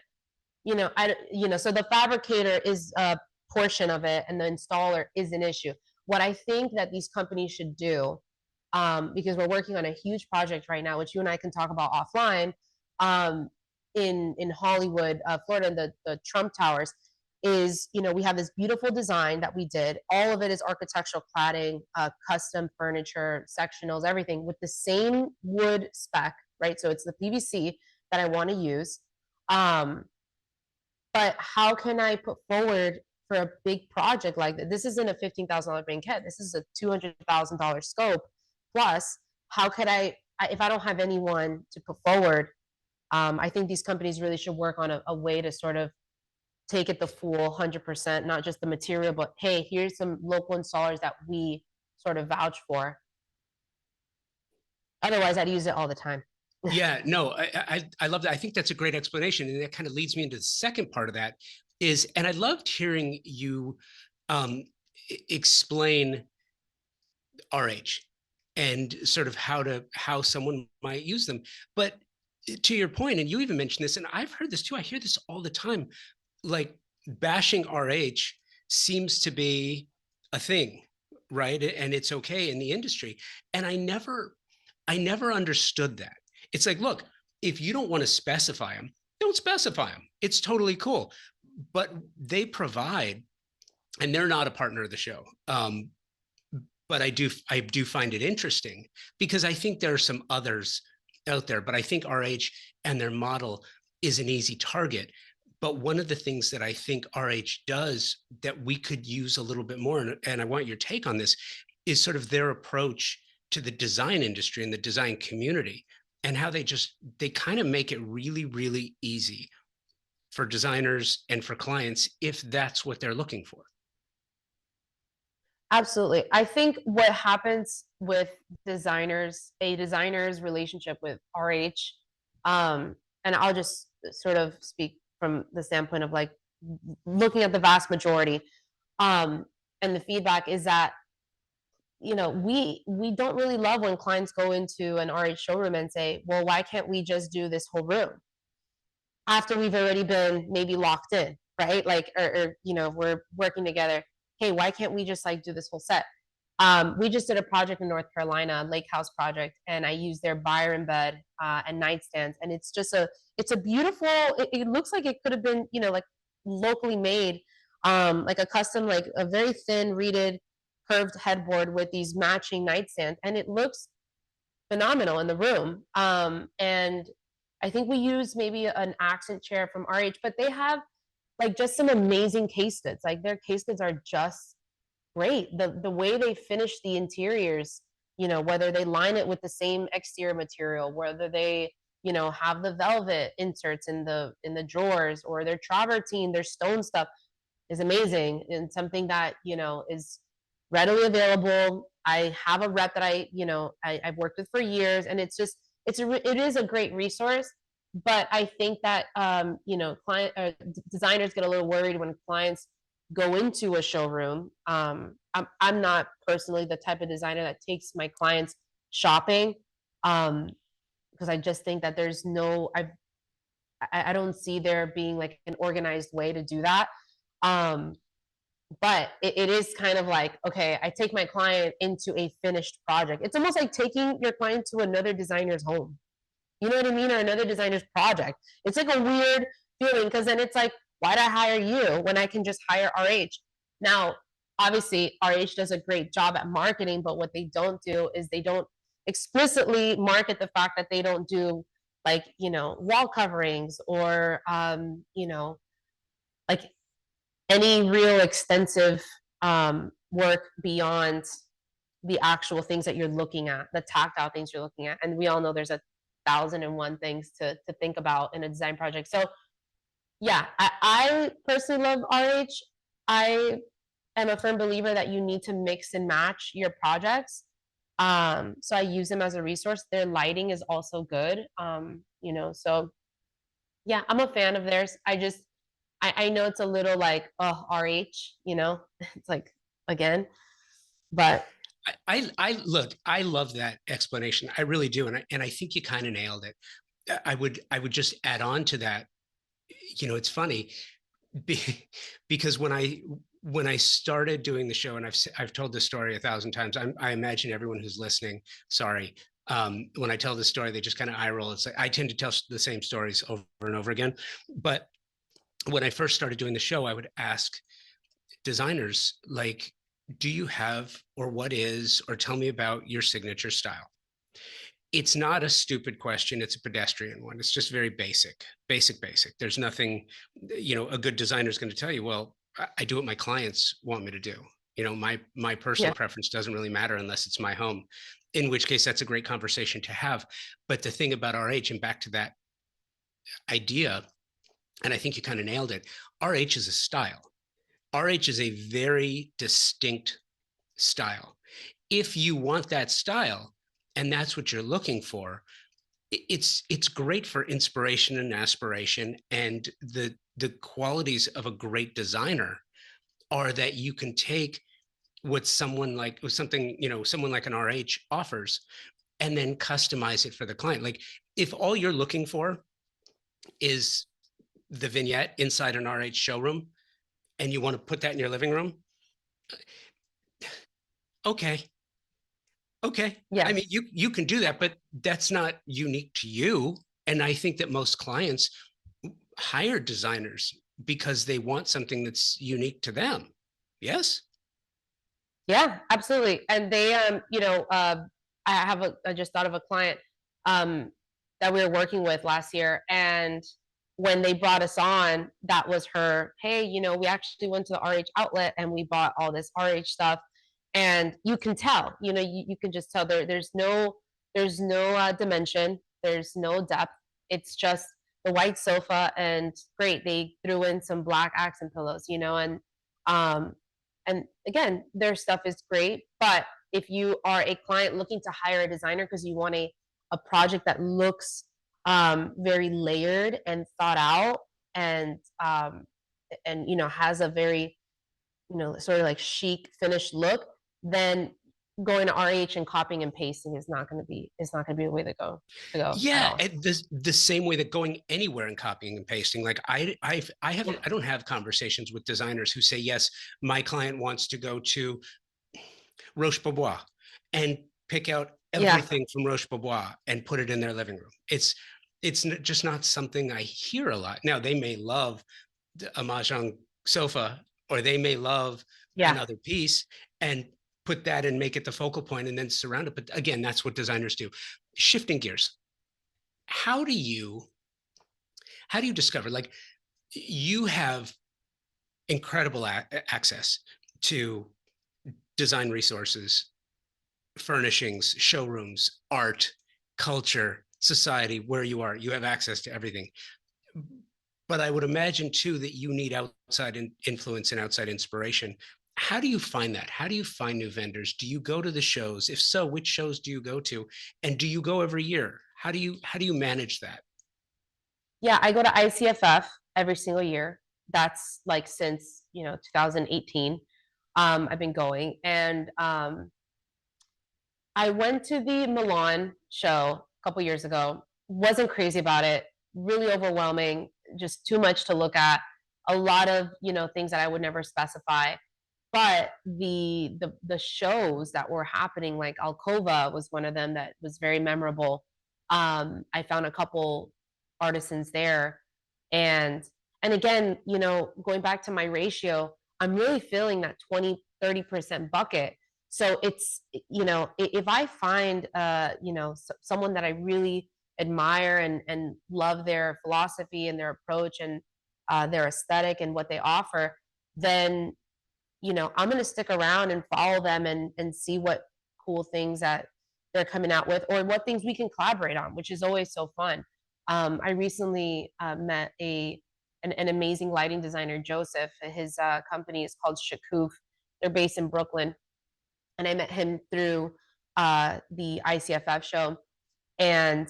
so the fabricator is a portion of it, and the installer is an issue. What I think that these companies should do, because we're working on a huge project right now, which you and I can talk about offline, in Hollywood, Florida, the Trump Towers, is, we have this beautiful design that we did. All of it is architectural cladding, custom furniture, sectionals, everything with the same wood spec, right? So it's the PVC that I want to use. But how can I put forward for a big project like that? This isn't a $15,000 banquette. This is a $200,000 scope. Plus, how could if I don't have anyone to put forward, I think these companies really should work on a way to sort of take it the full 100%, not just the material, but hey, here's some local installers that we sort of vouch for. Otherwise, I'd use it all the time. Yeah, no, I love that. I think that's a great explanation. And that kind of leads me into the second part of that is, and I loved hearing you explain RH and sort of how someone might use them. But to your point, and you even mentioned this, and I've heard this too, I hear this all the time, like bashing RH seems to be a thing, right? And it's okay in the industry. And I never understood that. It's like, look, if you don't want to specify them, don't specify them. It's totally cool. But they provide, and they're not a partner of the show. But I do find it interesting because I think there are some others out there, but I think RH and their model is an easy target. But one of the things that I think RH does that we could use a little bit more, and I want your take on this, is sort of their approach to the design industry and the design community, and how they kind of make it really, really easy for designers and for clients if that's what they're looking for. Absolutely. I think what happens with a designer's relationship with RH, and I'll just sort of speak from the standpoint of like looking at the vast majority, um, and the feedback is that we don't really love when clients go into an RH showroom and say, well, why can't we just do this whole room after we've already been maybe locked in, right? Like, or we're working together. Hey, why can't we just like do this whole set? We just did a project in North Carolina, a lake house project, and I used their Byron bed and nightstands, and it's a beautiful. It looks like it could have been like locally made, like a custom, like a very thin reeded curved headboard with these matching nightstands, and it looks phenomenal in the room. And I think we use maybe an accent chair from RH, but they have like just some amazing case goods. Like their case goods are just great. The way they finish the interiors, whether they line it with the same exterior material, whether they have the velvet inserts in the drawers, or their travertine, their stone stuff is amazing, and something that is readily available. I have a rep that I've worked with for years, and it is a great resource. But I think that client designers get a little worried when clients go into a showroom. I'm not personally the type of designer that takes my clients shopping, because I just think that I don't see there being like an organized way to do that. Um, but it is kind of like, okay, I take my client into a finished project. It's almost like taking your client to another designer's home. You know what I mean? Or another designer's project. It's like a weird feeling, because then it's like, why'd I hire you when I can just hire RH? Now, obviously, RH does a great job at marketing, but what they don't do is they don't explicitly market the fact that they don't do like, wall coverings, or, like any real extensive work beyond the actual things that you're looking at, the tactile things you're looking at. And we all know there's 1,001 things to think about in a design project. So yeah, I personally love RH. I am a firm believer that you need to mix and match your projects. So I use them as a resource. Their lighting is also good. So yeah, I'm a fan of theirs. I know it's a little like, oh, RH, it's like, again, but I look, I love that explanation. I really do. And I think you kind of nailed it. I would just add on to that. It's funny because when I started doing the show, and I've told this story 1,000 times. I imagine everyone who's listening, sorry, when I tell this story, they just kind of eye roll. It's like I tend to tell the same stories over and over again. But when I first started doing the show, I would ask designers, like, do you have, or what is, or tell me about your signature style? It's not a stupid question. It's a pedestrian one. It's just very basic. There's nothing, a good designer is going to tell you, well, I do what my clients want me to do. My personal yeah, preference doesn't really matter unless it's my home, in which case that's a great conversation to have. But the thing about RH, and back to that idea, and I think you kind of nailed it, RH is a style. RH is a very distinct style. if you want that style and that's what you're looking for, it's great for inspiration and aspiration. And the qualities of a great designer are that you can take what something, someone like an RH offers, and then customize it for the client. Like, if all you're looking for is the vignette inside an RH showroom and you want to put that in your living room, okay. Okay. I mean, Yes. you can do that, but that's not unique to you. And I think that most clients hire designers because they want something that's unique to them. Yes? Yeah, absolutely. And they, I just thought of a client um, that we were working with last year, and when they brought us on, that was her. Hey, we actually went to the RH outlet and we bought all this RH stuff, and you can tell, you can just tell there's no dimension, there's no depth. It's just the white sofa, and great. They threw in some black accent pillows, um, and again, their stuff is great. But if you are a client looking to hire a designer because you want a project that looks very layered and thought out, and has a very sort of like chic finished look, then going to RH and copying and pasting is not going to be a way to go at Yeah, all. and the same way that going anywhere and copying and pasting. Like, Yeah, I don't have conversations with designers who say, yes, my client wants to go to Roche Bobois and pick out yeah, everything from Roche Bobois and put it in their living room. It's just not something I hear a lot. Now, they may love a mahjong sofa, or they may love yeah. another piece and put that and make it the focal point and then surround it. But again, that's what designers do. Shifting gears, how do you discover, like, you have incredible access to design resources, furnishings, showrooms, art, culture, society, where you have access to everything. But I would imagine too that you need outside influence and outside inspiration. How do you find that? How do you find new vendors? Do you go to the shows? If so, which shows do you go to? And do you go every year? How do you manage that? Yeah, I go to ICFF every single year. That's like since 2018. I've been going, and I went to the Milan show a couple years ago. Wasn't crazy about it. Really overwhelming. Just too much to look at. A lot of things that I would never specify. But the shows that were happening, like Alcova was one of them that was very memorable. I found a couple artisans there, and and again, going back to my ratio, I'm really feeling that 20-30% bucket. So it's if I find someone that I really admire and love their philosophy and their approach and their aesthetic and what they offer, then I'm going to stick around and follow them and see what cool things that they're coming out with, or what things we can collaborate on, which is always so fun. I recently met an amazing lighting designer, Joseph. His company is called Shakoof. They're based in Brooklyn, and I met him through the ICFF show, and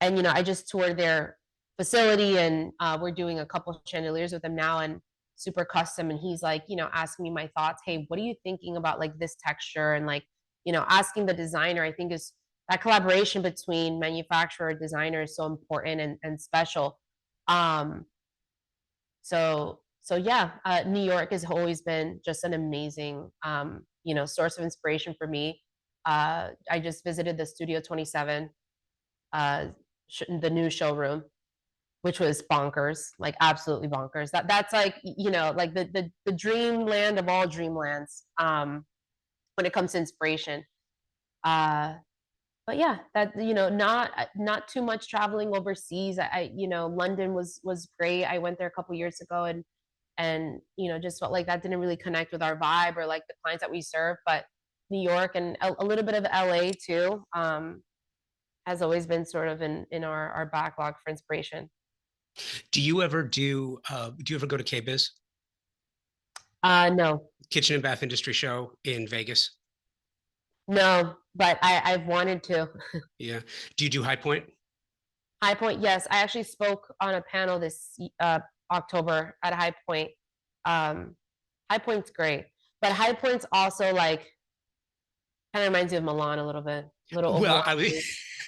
I just toured their facility, and we're doing a couple chandeliers with him now, and super custom. And he's like, asking me my thoughts. Hey, what are you thinking about, like, this texture? And like, asking the designer. I think is that collaboration between manufacturer and designer is so important and special. Um, so yeah, New York has always been just an amazing source of inspiration for me. I just visited the Studio 27, uh, the new showroom, which was bonkers, like absolutely bonkers. That's like like the dreamland of all dreamlands when it comes to inspiration. Uh, but yeah, that not too much traveling overseas. London was great. I went there a couple years ago, and just felt like that didn't really connect with our vibe or like the clients that we serve. But New York and a little bit of LA too has always been sort of in our backlog for inspiration. Do you ever go to KBIS, No. Kitchen and Bath Industry Show in Vegas? No, but I've wanted to. Yeah. Do you do High Point? High Point, yes. I actually spoke on a panel this October at High Point. Um, High Point's great, but High Point's also like kind of reminds you of Milan a little bit, a little Well, I mean,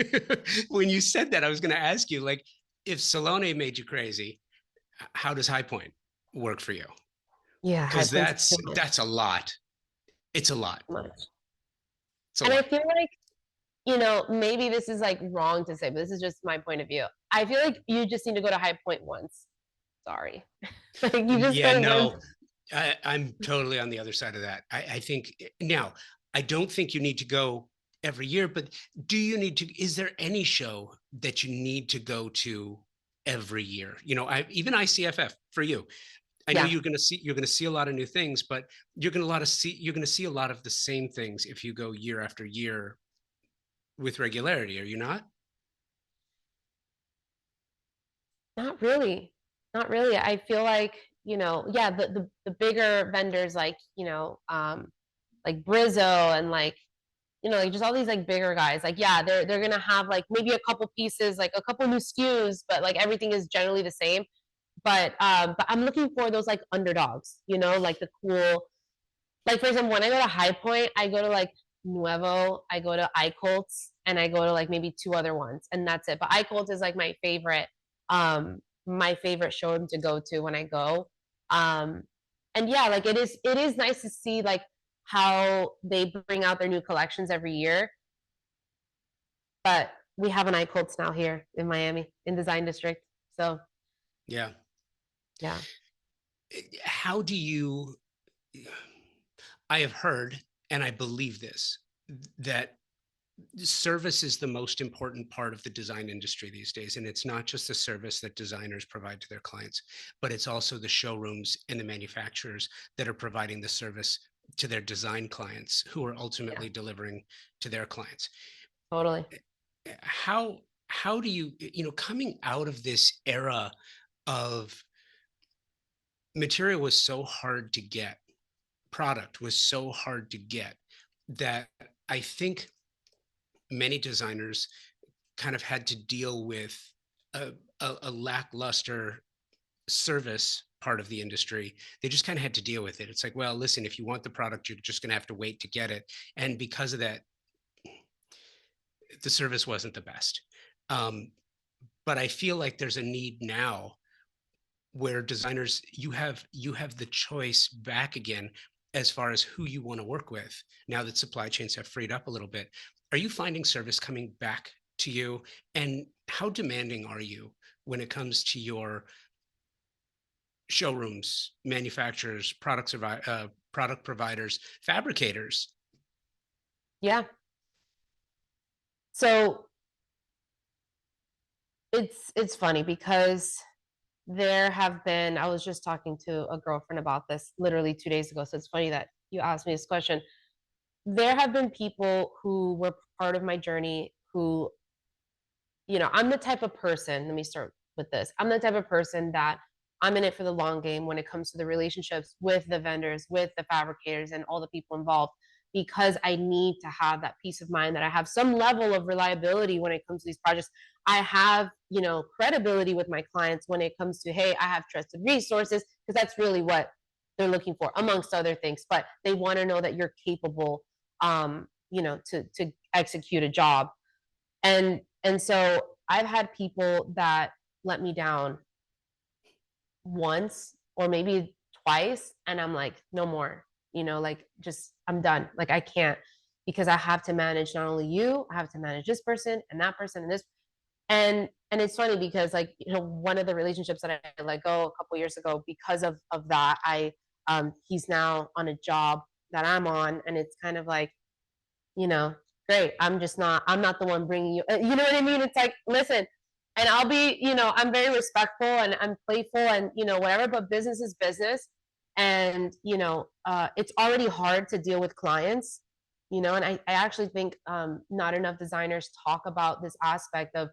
overwhelming. when you said that, I was going to ask you, like, if Salone made you crazy, how does High Point work for you? Yeah, High Because Point's too that's a lot. It's a lot. much. It's a And I lot. feel like, maybe this is like wrong to say, but this is just my point of view. I feel like you just need to go to High Point once. Sorry. Like you just Yeah, go once. no, I'm totally on the other side of that. I think now, I don't think you need to go every year, but do you need to? Is there any show that you need to go to every year? Even ICFF for you. I know Yeah, you're going to see a lot of new things, but you're going to see a lot of the same things if you go year after year with regularity. Are you not? not really. Not really. I feel like, yeah, the bigger vendors like Brizzo and like just all these like bigger guys. Like, yeah, they're gonna have like maybe a couple pieces, like a couple new SKUs, but like everything is generally the same. But I'm looking for those like underdogs, like the cool, like for example, when I go to High Point, I go to like Nuevo, I go to iColts, and I go to like maybe two other ones, and that's it. But iColts is like my favorite showroom to go to when I go. Um, and yeah, like it is nice to see like how they bring out their new collections every year. But we have an iColts now here in Miami in Design District. So Yeah. yeah. How do you? I have heard, and I believe this, that service is the most important part of the design industry these days. And it's not just the service that designers provide to their clients, but it's also the showrooms and the manufacturers that are providing the service to their design clients who are Yeah, ultimately delivering to their clients. totally. How do you, coming out of this era of material was so hard to get, product was so hard to get, that I think many designers kind of had to deal with a lackluster service part of the industry. They just kind of had to deal with it. It's like, well, listen, if you want the product, you're just going to have to wait to get it. And because of that, the service wasn't the best. Um, but I feel like there's a need now where designers, you have the choice back again as far as who you want to work with now that supply chains have freed up a little bit. Are you finding service coming back to you, and how demanding are you when it comes to your showrooms, manufacturers, product providers, fabricators? Yeah. So it's funny because I was just talking to a girlfriend about this literally 2 days ago. So it's funny that you asked me this question. There have been people who were part of my journey who, I'm the type of person, let me start with this. I'm the type of person that I'm in it for the long game when it comes to the relationships with the vendors, with the fabricators, and all the people involved, because I need to have that peace of mind that I have some level of reliability when it comes to these projects. I have, credibility with my clients when it comes to, hey, I have trusted resources, because that's really what they're looking for, amongst other things. But they want to know that you're capable, to execute a job. And so I've had people that let me down once or maybe twice, and I'm like, no more, like just I'm done. Like I can't, because I have to manage not only you, I have to manage this person and that person and this. And it's funny because like, one of the relationships that I let go a couple years ago because of that, he's now on a job that I'm on, and it's kind of like, you know, great. I'm not the one bringing you, you know what I mean? It's like, listen, and I'll be, I'm very respectful and I'm playful and, whatever, but business is business. And, it's already hard to deal with clients, and I actually think not enough designers talk about this aspect of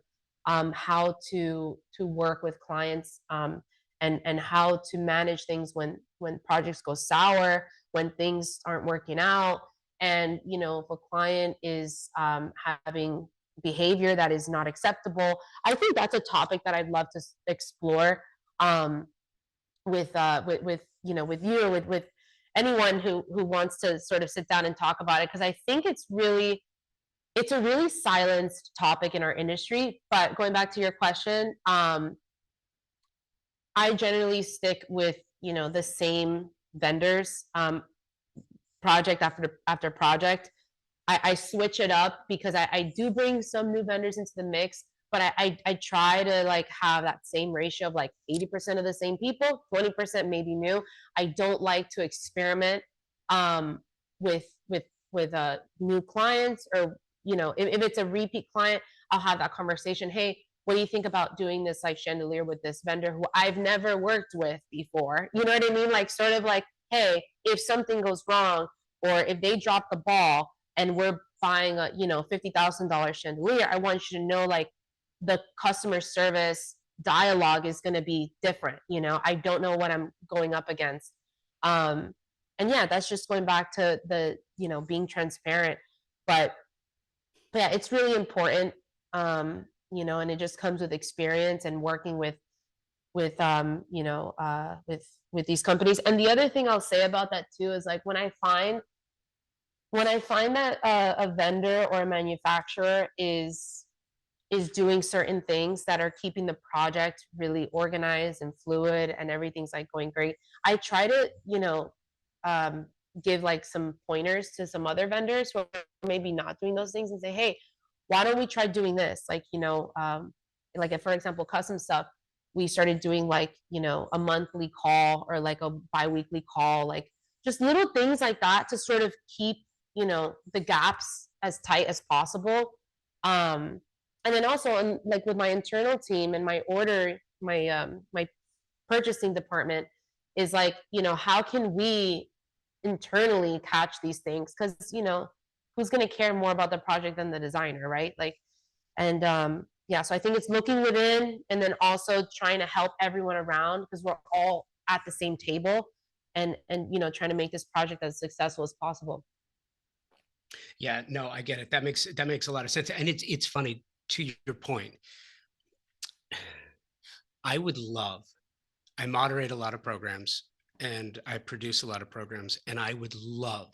how to work with clients, and how to manage things when projects go sour, when things aren't working out. And, you know, if a client is having behavior that is not acceptable, I think that's a topic that I'd love to explore with you know, with you, or with anyone who wants to sort of sit down and talk about it, because I think it's a really silenced topic in our industry. But going back to your question, I generally stick with, you know, the same vendors, project after project. I switch it up because I do bring some new vendors into the mix, but I try to like have that same ratio of like 80% of the same people, 20% maybe new. I don't like to experiment um, with new clients, or, you know, if it's a repeat client, I'll have that conversation. Hey, what do you think about doing this like chandelier with this vendor who I've never worked with before? You know what I mean? Like sort of like, hey, if something goes wrong, or if they drop the ball and we're buying a, you know, $50,000 chandelier, I want you to know like the customer service dialogue is going to be different. You know, I don't know what I'm going up against. And yeah, that's just going back to the, you know, being transparent. But yeah, it's really important. You know, and it just comes with experience and working with you know, with these companies. And the other thing I'll say about that too is like when I find that a vendor or a manufacturer is doing certain things that are keeping the project really organized and fluid and everything's like going great, I try to, you know, um, give like some pointers to some other vendors who are maybe not doing those things, and say, hey, why don't we try doing this? Like, you know, like if, for example, custom stuff, we started doing like, you know, a monthly call or like a biweekly call, like just little things like that to sort of keep, you know, the gaps as tight as possible. Um, and then also on like with my internal team and my purchasing department is like, you know, how can we internally catch these things? Because, you know, who's going to care more about the project than the designer, right? Like, and yeah, so I think it's looking within and then also trying to help everyone around, because we're all at the same table, and you know, trying to make this project as successful as possible. Yeah, no, I get it. That makes a lot of sense. And it's funny, to your point. I would love, I moderate a lot of programs and I produce a lot of programs, and I would love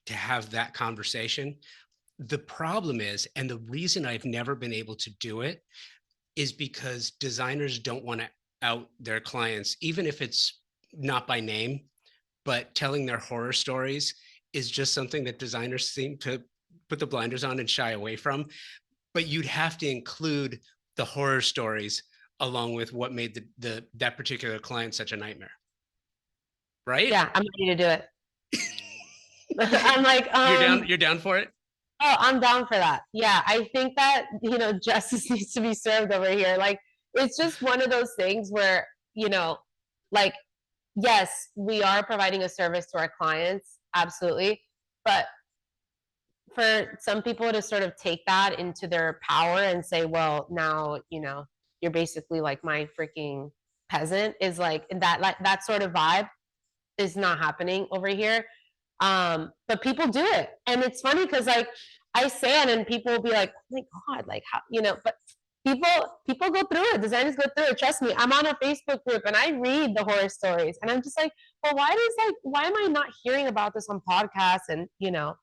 to have that conversation. The problem is, and the reason I've never been able to do it, is because designers don't want to out their clients, even if it's not by name, but telling their horror stories is just something that designers seem to put the blinders on and shy away from. But you'd have to include the horror stories along with what made that particular client such a nightmare, right? Yeah, I'm ready to do it. I'm like, You're down for it? oh, I'm down for that. Yeah, I think that, you know, justice needs to be served over here. Like, it's just one of those things where, you know, like, yes, we are providing a service to our clients, absolutely. But for some people to sort of take that into their power and say, well, now, you know, you're basically like my freaking peasant, is like that sort of vibe is not happening over here. But people do it. And it's funny because like I say it and people will be like, oh my God, like how, you know, but people go through it. Designers go through it. Trust me, I'm on a Facebook group and I read the horror stories and I'm just like, well, why am I not hearing about this on podcasts? And, you know,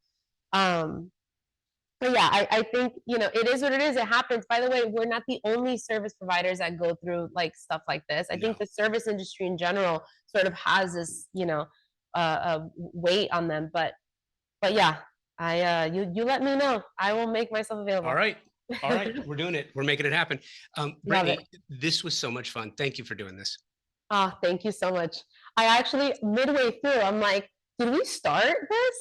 but yeah, I think, you know, it is what it is. It happens. By the way, we're not the only service providers that go through like stuff like this. I think the service industry in general sort of has this, you know, weight on them. But yeah, you let me know. I will make myself available. All right. We're doing it. We're making it happen. Brittany, this was so much fun. Thank you for doing this. Oh, thank you so much. I actually, midway through, I'm like, did we start this?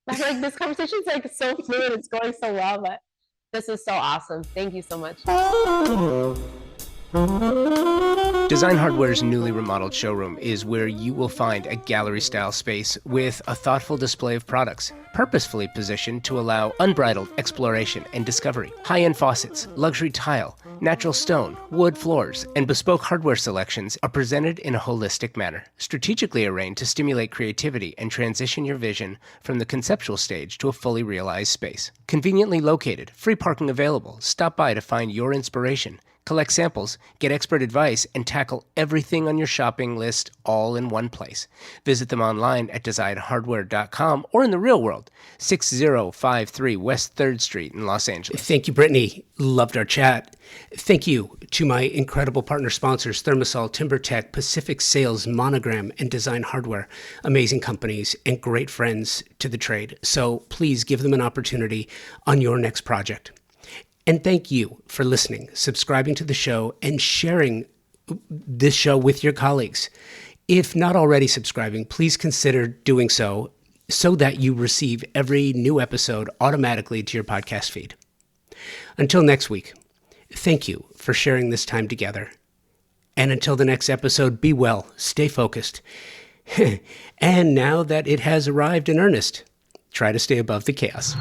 I'm like, this conversation's like so fluid. It's going so well, but this is so awesome. Thank you so much. Design Hardware's newly remodeled showroom is where you will find a gallery-style space with a thoughtful display of products, purposefully positioned to allow unbridled exploration and discovery. High-end faucets, luxury tile, Natural stone, wood floors, and bespoke hardware selections are presented in a holistic manner, strategically arranged to stimulate creativity and transition your vision from the conceptual stage to a fully realized space. Conveniently located, free parking available. Stop by to find your inspiration. Collect samples, get expert advice, and tackle everything on your shopping list all in one place. Visit them online at designhardware.com or in the real world, 6053 West 3rd Street in Los Angeles. Thank you, Brittany. Loved our chat. Thank you to my incredible partner sponsors, Thermosol, TimberTech, Pacific Sales, Monogram, and Design Hardware. Amazing companies and great friends to the trade. So please give them an opportunity on your next project. And thank you for listening, subscribing to the show, and sharing this show with your colleagues. If not already subscribing, please consider doing so that you receive every new episode automatically to your podcast feed. Until next week, thank you for sharing this time together. And until the next episode, be well, stay focused. And now that it has arrived in earnest, try to stay above the chaos.